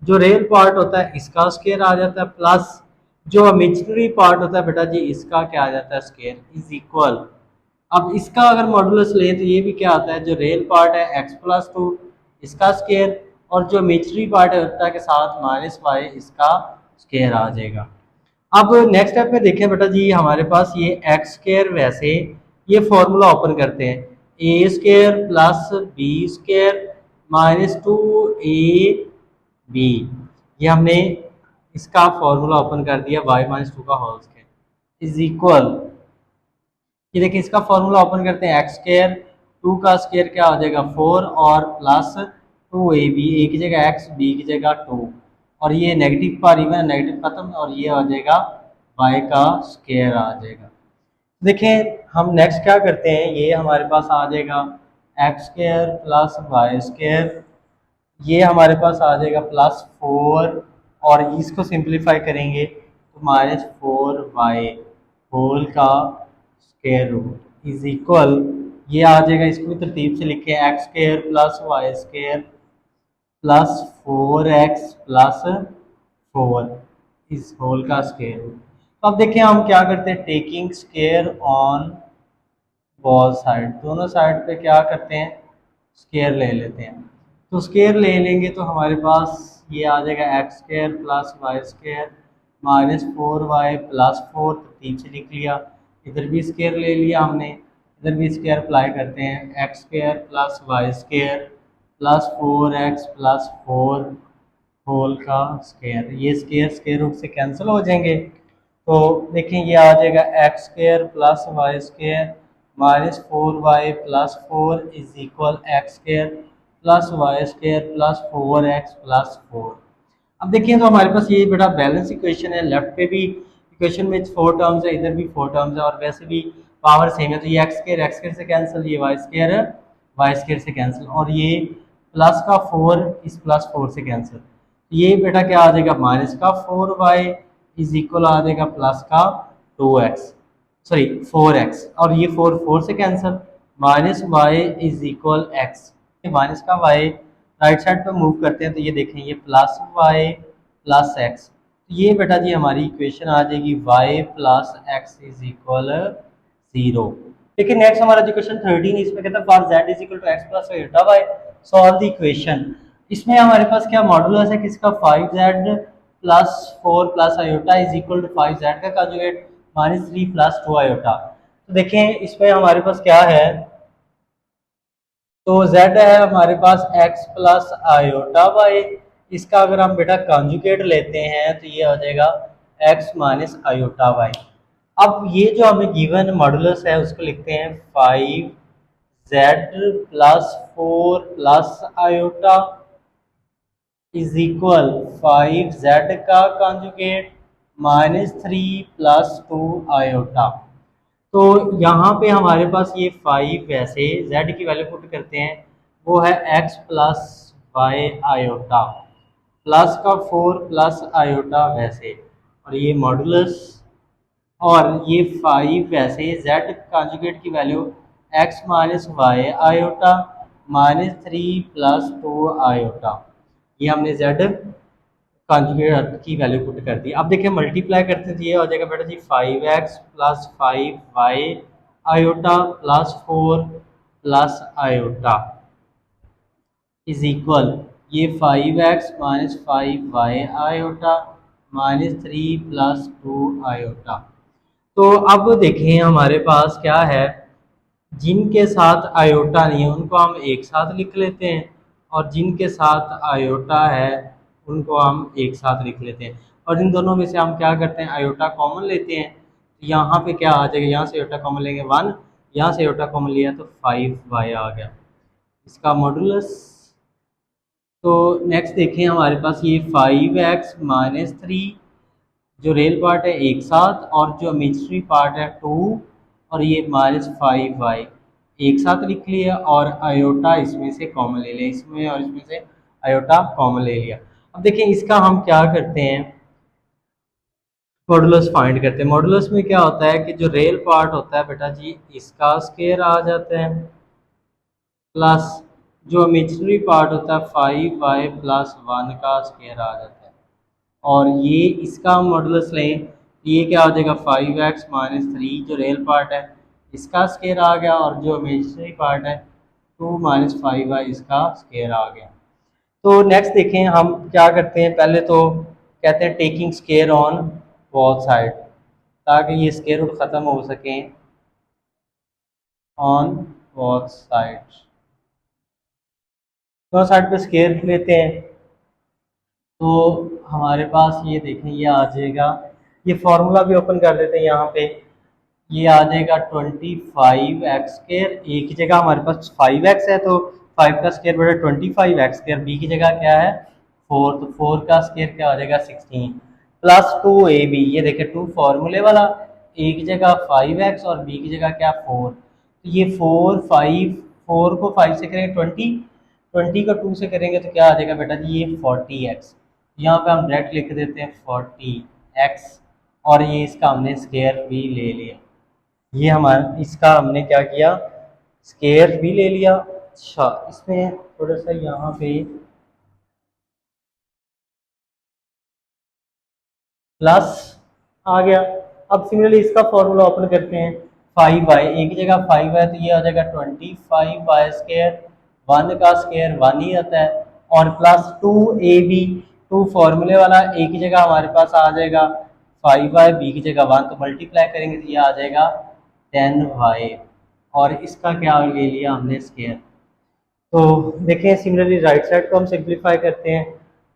Speaker 1: जो रियल पार्ट होता है इसका स्क्वायर आ जाता है, प्लस जो इमेजिनरी पार्ट होता है बेटा जी इसका क्या आ जाता है स्क्वायर, इज इक्वल। अब इसका अगर मॉडुलस लें तो ये भी क्या आता है, जो रियल पार्ट है एक्स प्लस 2 इसका स्क्वायर और जो इमेजिनरी पार्ट है के साथ माइनस वाई इसका स्क्वायर आ जाएगा। अब नेक्स्ट स्टेप में देखें बेटा जी हमारे पास ये एक्स स्क्वायर वैसे ये फॉर्मूला ओपन करते हैं, A square plus B square minus 2ab, ये हमने इसका फॉर्मूला ओपन कर दिया y माइनस 2 का होल स्क्वायर इज इक्वल। ये देखिए इसका फॉर्मूला ओपन करते हैं एक्स स्क्वायर 2 का स्क्वायर क्या हो जाएगा 4 और प्लस 2ab, ए की जगह x b की जगह 2 और ये नेगेटिव पर इवन नेगेटिव खत्म और ये आ जाएगा y का स्क्वायर आ जाएगा। देखिए हम नेक्स्ट क्या करते हैं, ये हमारे पास आ जाएगा x square plus y square, ये हमारे पास आ जाएगा प्लस 4 और इसको सिंप्लीफाई करेंगे तो माइनस 4y होल का स्क्वायर रूट इज इक्वल। ये आ जाएगा, इसको भी तरतीब से लिखे x square plus y square plus 4x plus 4 इस होल का स्क्वायर रूट। तो अब देखिए हम क्या करते हैं, taking square on both side, दोनों साइड पे क्या करते हैं स्क्वायर ले लेते हैं। तो स्क्वायर ले लेंगे तो हमारे पास ये आ जाएगा x square plus y square minus 4y plus 4, तरतीब से लिख लिया। इधर भी स्क्वायर ले लिया हमने, इधर भी स्क्वायर अप्लाई करते हैं, x square plus y square plus 4x plus 4 whole का स्क्वायर। ये स्क्वायर स्क्वायर रूट से कैंसिल हो जाएंगे। तो देखिए ये आ जाएगा x square plus y square minus 4y plus 4 is equal x square plus y square plus 4x plus 4। अब देखिए तो हमारे पास ये बेटा बैलेंस इक्वेशन है, लेफ्ट पे भी इक्वेशन में 4 टर्म्स है, इधर भी 4 टर्म्स है और वैसे भी पावर सेम है। तो ये एक्स स्क्वायर से कैंसिल, ये वाई स्क्वायर से कैंसिल और ये प्लस का 4 इस प्लस 4 से कैंसिल। ये बेटा क्या आ जाएगा माइनस का 4y इज इक्वल आ जाएगा प्लस का 2x सॉरी 4x और ये 4 से cancel, minus Y is equal x, minus का y राइट साइड पे मूव करते हैं तो ये देखें ये प्लस वाई प्लस एक्स। तो ये बेटा जी हमारी इक्वेशन आ जाएगी y plus x is equal 0। देखिए नेक्स्ट हमारा जो क्वेश्चन 13 इसमें कहता है for z is equal to x plus iota y solve the equation. इसमें हमारे पास क्या मॉडुलस है किसका 5z plus 4 plus iota is equal to 5z का कॉन्जुगेट माइनस 3 प्लस 2 आयोटा। तो देखें इसमें हमारे पास क्या है, तो z है हमारे पास x प्लस आयोटा y, इसका अगर हम बेटा कॉन्जुगेट लेते हैं तो ये आ जाएगा x माइनस आयोटा y। अब ये जो हमें गिवन मॉडुलस है उसको लिखते हैं 5z plus 4 plus iota is equal 5z का कॉन्जुगेट माइनस 3 प्लस 2 आयोटा। तो यहाँ पे हमारे पास ये 5 वैसे z की वैल्यू पुट करते हैं वो है x plus y iota plus का 4 प्लस आयोटा वैसे और ये मॉडुलस और ये 5 वैसे z कॉन्जुगेट की value x minus y iota -3 + 2 आयोटा। ये हमने z कॉन्जुगेट की वैल्यू पुट कर दी। अब देखिए मल्टीप्लाई करते हैं तो ये हो जाएगा बेटा जी 5x + 5y iota +4 + iota is equal, ये 5x - 5y आयोटा -3 + 2 आयोटा। तो अब देखें हमारे पास क्या है, जिनके साथ आयोटा नहीं है उनको हम एक साथ लिख लेते हैं, और जिनके साथ आयोटा है उनको हम एक साथ लिख लेते हैं। और इन दोनों में से हम क्या करते हैं, आयोटा कॉमन लेते हैं। तो यहाँ पे क्या आ जाएगा, यहाँ से आयोटा कॉमन लेंगे 1, यहाँ से आयोटा कॉमन लिया तो 5y आ गया इसका मॉडुलस। तो नेक्स्ट देखें हमारे पास ये 5x - 3 जो रियल पार्ट है एक साथ, और जो इमेजिनरी पार्ट है 2, और ये -5y एक साथ लिख लिया, और आयोटा इसमें से कॉमन ले लिया, इसमें और इसमें से आयोटा कॉमन ले लिया। अब देखिए इसका हम क्या करते हैं, मॉडुलस फाइंड करते हैं। मॉडुलस में क्या होता है कि जो रियल पार्ट होता है बेटा जी इसका स्केयर आ जाता है, प्लस जो इमेजिनरी पार्ट होता है 5y + 1 का स्केयर आ जाता है। और ये इसका हम मॉडुलस लें तो ये क्या हो जाएगा, 5x - 3 जो रियल पार्ट है इसका स्केयर आ गया, और जो इमेजिनरी पार्ट है 2 - 5y इसका स्केयर आ गया। तो नेक्स्ट देखें हम क्या करते हैं, पहले तो कहते हैं taking square on both side, ताकि ये स्केयर रूट ख़त्म हो सकें ऑन बोथ साइड। दोनों साइड पे स्केयर लेते हैं तो हमारे पास ये देखें ये आ जाएगा, ये फार्मूला भी ओपन कर देते हैं यहाँ पे, ये आ जाएगा 25x स्केयर। ए की जगह हमारे पास 5x है तो 5 का स्केयर बड़ा 25x स्केयर, बी की जगह क्या है 4, तो 4 का स्केयर क्या हो जाएगा 16 +2ab। ये देखें 2 फार्मूले वाला, ए की जगह 5x और बी की जगह क्या 4, तो ये 4 को 5 से करेंगे 20, 20 को 2 से करेंगे तो क्या आ जाएगा बेटा जी ये 40x। यहाँ पे हम डायरेक्ट लिख देते हैं 40x, और ये इसका हमने स्केयर भी ले लिया। ये हमारा इसका हमने क्या किया, स्केयर भी ले लिया। अच्छा इसमें थोड़ा सा यहाँ पे प्लस आ गया। अब सिमिलरली इसका फॉर्मूला ओपन करते हैं, 5y एक ही जगह 5 है तो ये आ जाएगा 25y स्केयर, 1 का स्केयर 1 ही आता है, और +2ab 2 फॉर्मूले वाला, एक ही जगह हमारे पास आ जाएगा 5y, बी की जगह 1, तो मल्टीप्लाई करेंगे तो ये आ जाएगा 10y, और इसका क्या ले लिया हमने स्केयर। तो देखें सिमिलरली राइट साइड को हम सिंप्लीफाई करते हैं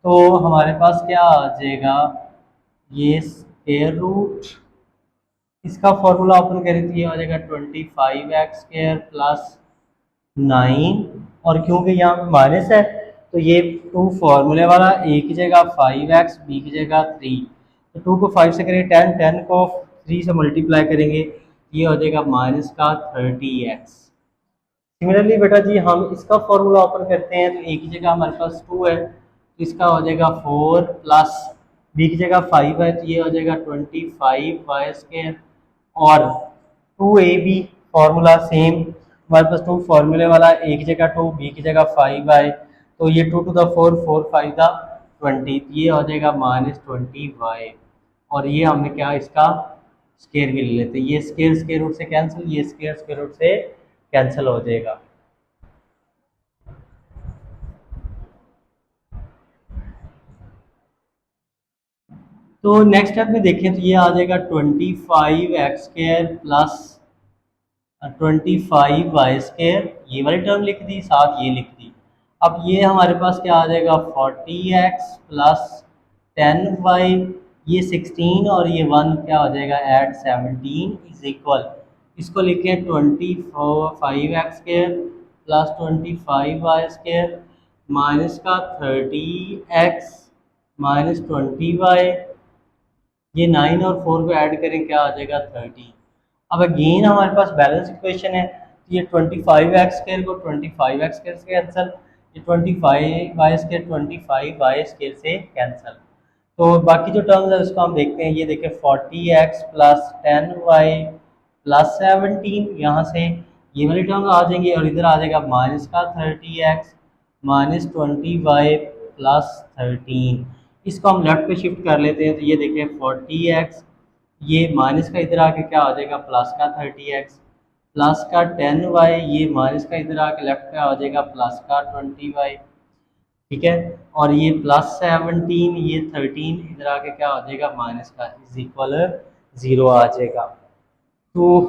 Speaker 1: तो हमारे पास क्या आ जाएगा, ये स्केयर रूट, इसका फॉर्मूला ओपन करें तो ये आ जाएगा 25x स्केयर +9, और क्योंकि यहाँ पे माइनस है तो ये 2 फार्मूले वाला, ए की जगह 5x बी की जगह 3, तो 2 को 5 से करेंगे 10, 10 को 3 से मल्टीप्लाई करेंगे ये हो जाएगा माइनस का 30x। सिमिलरली बेटा जी हम इसका फॉर्मूला ओपन करते हैं तो ए की जगह हमारे पास 2 है तो इसका हो जाएगा 4, प्लस बी की जगह 5 है तो ये हो जाएगा 25y स्केयर, और 2ab फार्मूला सेम हमारे पास 2 फार्मूले वाला, ए की जगह 2 बी की जगह 5y, तो ये 2 to the 4 4 5 the 20, ये हो जाएगा -20y, और ये हमने क्या इसका स्केयर भी ले लेते हैं, ये स्केयर स्केयर रूट से कैंसिल, ये स्केयर स्केयर रूट से कैंसिल हो जाएगा। तो नेक्स्ट स्टेप में देखें तो ये आ जाएगा 25x square plus 25y square, ये वाली टर्म लिख दी, साथ ये लिख दी। अब ये हमारे पास क्या आ जाएगा 40x प्लस 10y, ये 16 और ये 1 क्या हो जाएगा ऐड 17 इज इक्वल, इसको लिखें 25x square plus 25y square minus का 30x माइनस 20y, ये 9 और 4 को ऐड करें क्या आ जाएगा 30। अब अगेन हमारे पास बैलेंस इक्वेशन है तो ये 25x स्केयर को 25x स्केयर से कैंसिल, ये 25y स्केयर 25y स्केयर से कैंसिल। तो बाकी जो टर्म्स है उसको हम देखते हैं, ये देखें 40x प्लस 10y प्लस 17, यहाँ से ये वाली टर्म आ जाएंगी और इधर आ जाएगा माइनस का 30x माइनस 20y प्लस 13। इसको हम लेफ्ट पे शिफ्ट कर लेते हैं तो ये देखें 40x, ये माइनस का इधर आके क्या हो जाएगा प्लस का 30x प्लस का 10y, ये माइनस का इधर आके लेफ्ट पे आ जाएगा प्लस का 20y। ठीक है, और ये +17, ये 13 इधर आके क्या हो जाएगा माइनस का इज इक्वल 0 आ जाएगा। तो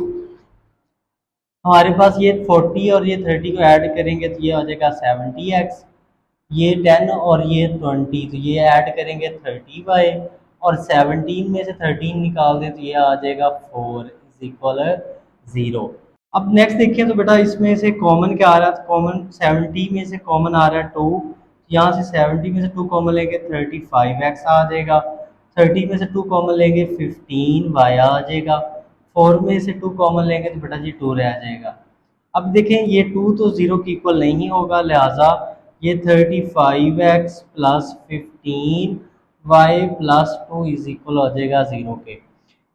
Speaker 1: हमारे पास ये 40 और ये 30 को ऐड करेंगे तो ये आ जाएगा 70x, ये 10 और ये 20 तो ये ऐड करेंगे 30y, और 17 में से 13 निकाल दें तो ये आ जाएगा 4 इज इक्वल 0। अब नेक्स्ट देखिए तो बेटा इसमें से कॉमन क्या आ रहा है, कॉमन 70 में से कॉमन आ रहा है 2, यहाँ से 70 में से 2 कॉमन लेंगे 35x आ जाएगा, 30 में से 2 कॉमन लेंगे 15y आ जाएगा, 4 में से 2 कॉमन लेंगे तो बेटा जी 2 रह जाएगा। अब देखें ये 2 तो 0 के इक्वल नहीं होगा, लिहाजा ये 35x plus 15y plus 2 is equal हो जाएगा 0 के।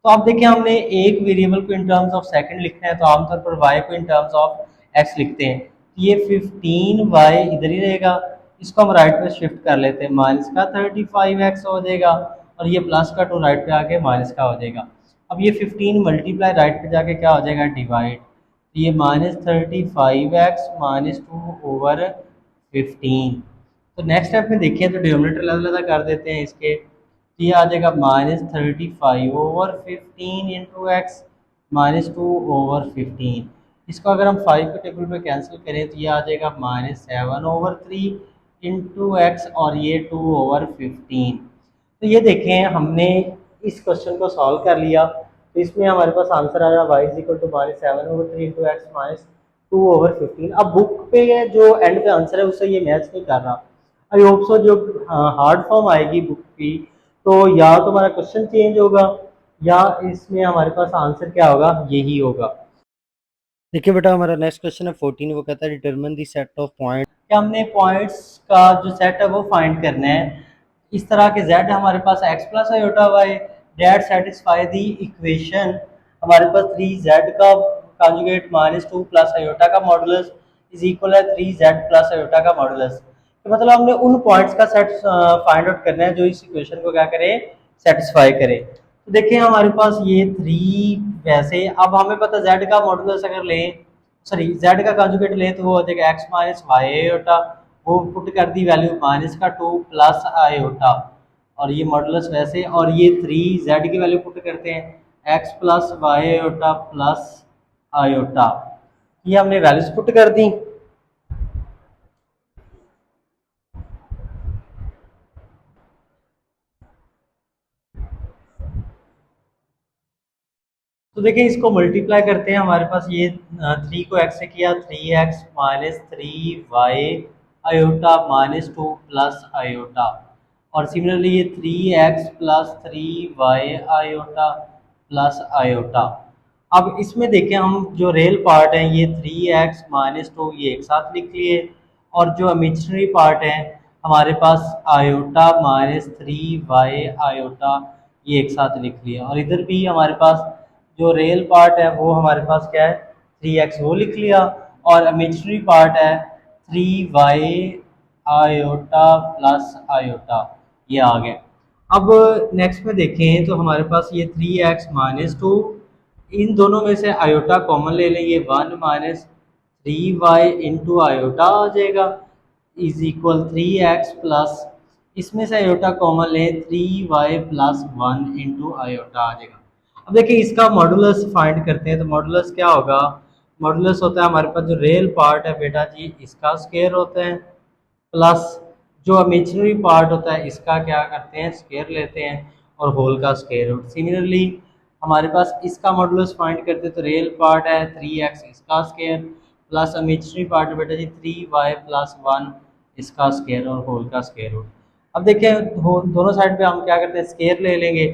Speaker 1: तो अब देखिए हमने एक वेरिएबल को इन टर्म्स ऑफ सेकंड लिखना है तो आमतौर पर y को इन टर्म्स ऑफ x लिखते हैं। तो ये 15y इधर ही रहेगा, इसको हम राइट पे शिफ्ट कर लेते हैं, माइनस का 35x हो जाएगा और ये प्लस का 2 राइट पे आके माइनस का हो जाएगा। अब ये 15 मल्टीप्लाई राइट पे जाके क्या हो जाएगा डिवाइड, तो ये -35x -2/15। तो नेक्स्ट स्टेप में देखिए तो डिनोमिनेटर अलग अलग कर देते हैं इसके, तो ये आ जाएगा -35/15 इंटू एक्स -2/15। इसको अगर हम 5 के टेबल पे कैंसिल करें तो ये आ जाएगा -7/3 इंटू एक्स और ये 2/15। तो ये देखें हमने इस क्वेश्चन को सॉल्व कर लिया, तो इसमें हमारे पास आंसर आ रहा है y is equal to -7/3 into x -2/15। अब बुक पे जो एंड पे आंसर है उससे ये मैच नहीं कर रहा। आई होप सो जो हार्ड फॉर्म आएगी बुक की तो या तो हमारा क्वेश्चन चेंज होगा या इसमें हमारे पास आंसर क्या होगा यही होगा। देखिए बेटा हमारा नेक्स्ट क्वेश्चन है 14, वो कहता है determine the set of point, कि हमने पॉइंट्स का जो सेट है वो फाइंड करना है। इस तरह के z हमारे पास x plus iota y that satisfy the equation, हमारे पास 3z का कॉन्जुगेट -2 प्लस आयोटा का मॉडुलस इज इक्वल है 3z प्लस आयोटा का मॉडुलस। तो मतलब हमने उन पॉइंट्स का सेट फाइंड आउट करना है जो इस इक्वेशन को क्या करे सेटिस्फाई करे। तो देखिए हमारे पास ये 3, वैसे अब हमें पता z का मॉडुलस अगर लें, सॉरी z का कॉन्जुगेट लें तो वो हो जाएगा x माइनस वाई आयोटा, वो पुट कर दी वैल्यू -2 प्लस आयोटा और ये मॉडुलस वैसे, और ये 3z की वैल्यू पुट करते हैं x plus y iota plus iota, ये हमने वैल्यूज पुट कर दी। तो देखिए इसको मल्टीप्लाई करते हैं, हमारे पास ये 3 को x से किया 3x minus 3y iota -2 plus iota, और सिमिलरली ये 3x plus 3y iota plus iota. अब इसमें देखें हम जो रियल पार्ट है ये 3x -2 ये एक साथ लिख लिए, और जो इमेजिनरी पार्ट है हमारे पास आयोटा -3y आयोटा ये एक साथ लिख लिया, और इधर भी हमारे पास जो रियल पार्ट है वो हमारे पास क्या है 3x वो लिख लिया, और इमेजिनरी पार्ट है 3y आयोटा प्लस आयोटा ये आ गया। अब नेक्स्ट में देखें तो हमारे पास ये 3x -2, इन दोनों में से आयोटा कॉमन ले लें, ये 1 माइनस 3y इंटू आयोटा आ जाएगा इज इक्वल 3x प्लस, इसमें से आयोटा कॉमन लें 3y प्लस 1 इंटू आयोटा आ जाएगा। अब देखिए इसका मॉडुलस फाइंड करते हैं, तो मॉडुलस क्या होगा, मॉडुलस होता है हमारे पास जो रियल पार्ट है बेटा जी इसका स्क्वायर होता है, प्लस जो इमेजिनरी पार्ट होता है इसका क्या करते हैं स्क्वायर लेते हैं और होल का स्क्वायर रूट। सिमिलरली हमारे पास इसका मॉडुलस फाइंड करते हैं तो रियल पार्ट है 3x इसका स्क्वायर प्लस इमेजिनरी पार्ट बेटा जी 3y प्लस 1 इसका स्क्वायर और होल का स्क्वायर रूट। अब देखिए दोनों साइड पे हम क्या करते हैं स्क्वायर ले लेंगे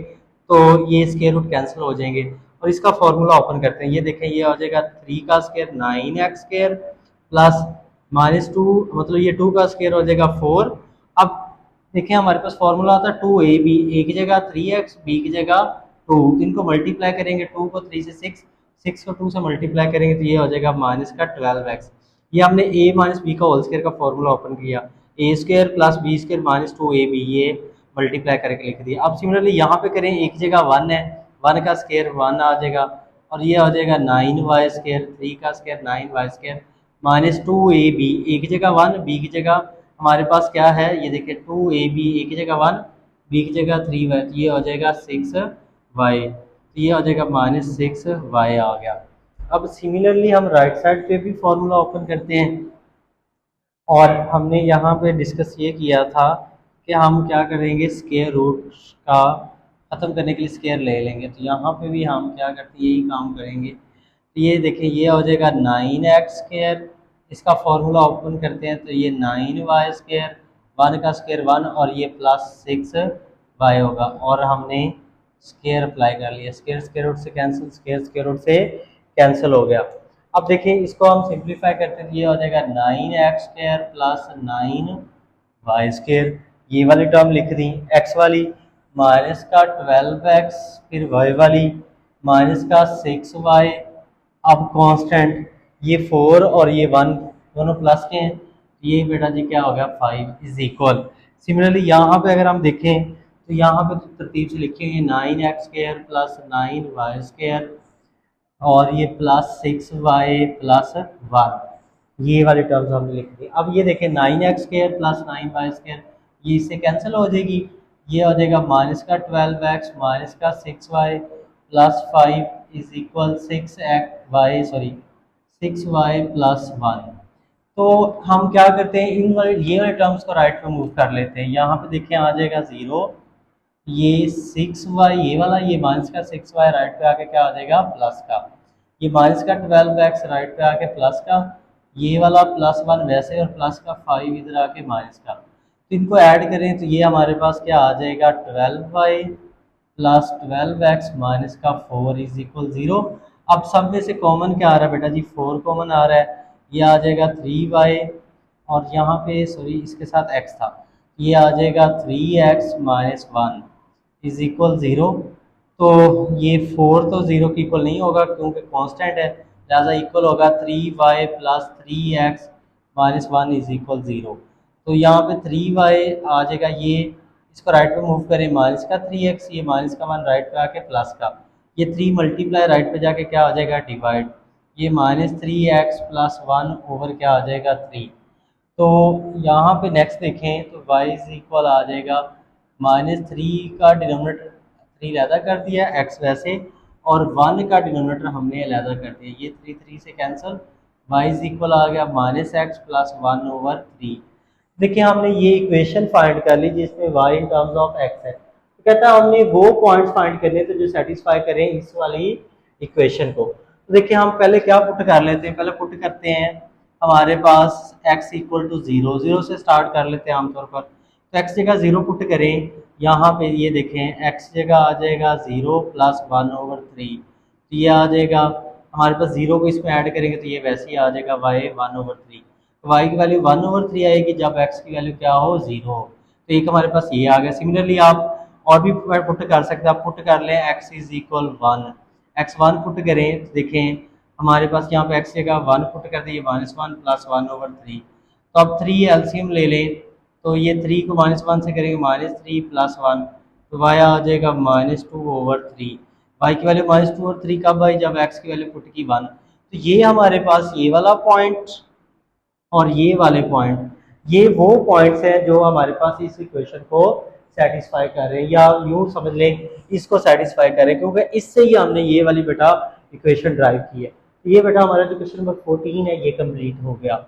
Speaker 1: तो ये स्क्वायर रूट कैंसिल हो जाएंगे, और इसका फॉर्मूला ओपन करते हैं, ये देखें ये हो जाएगा 3 का स्क्वायर 9x स्क्वायर प्लस -2 मतलब ये 2 का स्क्वायर हो जाएगा 4। अब देखें हमारे पास फॉर्मूला होता है 2ab, a की जगह 3x बी की जगह 2, इनको मल्टीप्लाई करेंगे 2 को 3 से 6, 6 को 2 से मल्टीप्लाई करेंगे तो ये हो जाएगा माइनस का 12x। ये हमने a माइनस बी का होल स्क्वायर का फॉर्मूला ओपन किया, A square plus B square minus 2ab, ये मल्टीप्लाई करके लिख दिया। अब सिमिलरली यहाँ पे करें, एक जगह 1 है, 1 का स्क्वायर 1 आ जाएगा, और ये आ जाएगा 9y स्क्वायर, 3 का square 9y square minus 2ab, एक जगह 1, बी की जगह हमारे पास क्या है, ये देखिए 2ab, एक की जगह 1, बी की जगह 3y, तो ये हो जाएगा 6y, तो ये हो जाएगा माइनस 6y आ गया। अब सिमिलरली हम राइट साइड पे भी फॉर्मूला ओपन करते हैं, और हमने यहाँ पे डिस्कस ये किया था कि हम क्या करेंगे, स्क्वायर रूट का ख़त्म करने के लिए स्क्वायर ले लेंगे, तो यहाँ पे भी हम क्या करते हैं, यही काम करेंगे। तो ये देखिए ये हो जाएगा 9x स्क्वायर, इसका फॉर्मूला ओपन करते हैं तो ये 9y स्क्वायर, 1 का स्क्वायर 1, और ये प्लस 6y होगा, और हमने स्क्वायर अप्लाई कर लिया, स्क्वायर स्क्वायर रूट से कैंसिल, स्क्वायर स्क्वायर रूट से कैंसिल हो गया। अब देखिए इसको हम सिंप्लीफाई करते हैं तो ये हो जाएगा 9x square plus 9y square, ये वाली टर्म लिख दी, x वाली माइनस का 12x, फिर y वाली माइनस का 6y, अब कांस्टेंट ये 4 और ये 1 दोनों प्लस के हैं, ये बेटा जी क्या हो गया 5 इज इक्वल। सिमिलरली यहाँ पे अगर हम देखें तो यहाँ पे तो तरतीब से लिखेंगे 9x square plus 9y square, और ये प्लस 6y प्लस 1, ये वाली टर्म्स हमने लिख दी। अब ये देखें 9x square plus 9y square, ये इससे कैंसिल हो जाएगी, ये हो जाएगा माइनस का 12x माइनस का 6y plus 5 is equal 6y plus 1। तो हम क्या करते हैं, इन वाले ये वाले टर्म्स को राइट पे मूव कर लेते हैं। यहाँ पे देखिए आ जाएगा 0, ये 6y ये वाला, ये माइनस का 6y राइट पे आके क्या आ जाएगा प्लस का, ये माइनस का 12x राइट पे आके प्लस का, ये वाला प्लस 1 वैसे, और प्लस का 5 इधर आके माइनस का। तो इनको ऐड करें तो ये हमारे पास क्या आ जाएगा 12y प्लस 12x माइनस का 4 इज इक्वल 0। अब सब में से कॉमन क्या आ रहा है बेटा जी, 4 कॉमन आ रहा है, ये आ जाएगा 3y, और यहाँ पे सॉरी इसके साथ x था, ये आ जाएगा 3x माइनस 1 इज इक्वल 0। तो ये 4 तो 0 के इक्वल नहीं होगा क्योंकि कांस्टेंट है, लिहाजा इक्वल होगा 3y plus 3x minus 1 is equal 0। तो यहाँ पे 3y आ जाएगा, ये इसको राइट पे मूव करें माइनस का 3x, ये माइनस का 1 राइट पे आके प्लस का, ये 3 मल्टीप्लाई राइट पे जाके क्या आ जाएगा डिवाइड, ये माइनस 3x प्लस 1 ओवर क्या आ जाएगा 3। तो यहाँ पे नेक्स्ट देखें तो y इज इक्वल आ जाएगा माइनस 3 का डिनोमिनेटर 3 अलहदा कर दिया, x वैसे, और 1 का डिनोमिनेटर हमने अलहदा कर दिया, ये 3 से कैंसिल, y इज इक्वल आ गया माइनस एक्स प्लस 1 ओवर 3। देखिए हमने ये इक्वेशन फाइंड कर ली जिसमें y in terms of x है, तो कहता है हमने वो पॉइंट्स फाइंड करने तो जो सेटिस्फाई करें इस वाली इक्वेशन को। तो देखिए हम पहले क्या पुट कर लेते हैं, पहले पुट करते हैं हमारे पास x इक्वल टू 0, 0 से स्टार्ट कर लेते हैं आमतौर पर, तो x जगह 0 पुट करें, यहाँ पे ये देखें x जगह आ जाएगा 0 प्लस 1 ओवर 3, तो ये आ जाएगा हमारे पास 0 को इसमें ऐड करेंगे तो ये वैसे ही आ जाएगा y 1 ओवर 3, तो y की वैल्यू 1 ओवर 3 आएगी जब x की वैल्यू क्या हो 0 हो, तो एक हमारे पास ये आ गया। सिमिलरली आप और भी पुट कर सकते हैं, आप पुट कर लें x is equal 1, x1 put करें तो देखें हमारे पास यहाँ पे x जगह 1 पुट कर दिए माइनस 1 प्लस 1 ओवर 3, तो अब 3 एलसीएम ले लें तो ये 3 को माइनस 1 से करेंगे माइनस 3 प्लस 1, तो y आ जाएगा माइनस 2 ओवर 3, y की वैल्यू माइनस 2 ओवर 3 कब आई जब x की वैल्यू पुट की 1। तो ये हमारे पास ये वाला पॉइंट और ये वाले पॉइंट, ये वो पॉइंट्स हैं जो हमारे पास इस इक्वेशन को सेटिस्फाई कर रहे हैं, या यूँ समझ लें इसको सेटिस्फाई कर रहे हैं, क्योंकि इससे ही हमने ये वाली बेटा इक्वेशन ड्राइव की है। ये बेटा हमारा जो क्वेश्चन नंबर 14 है ये कंप्लीट हो गया।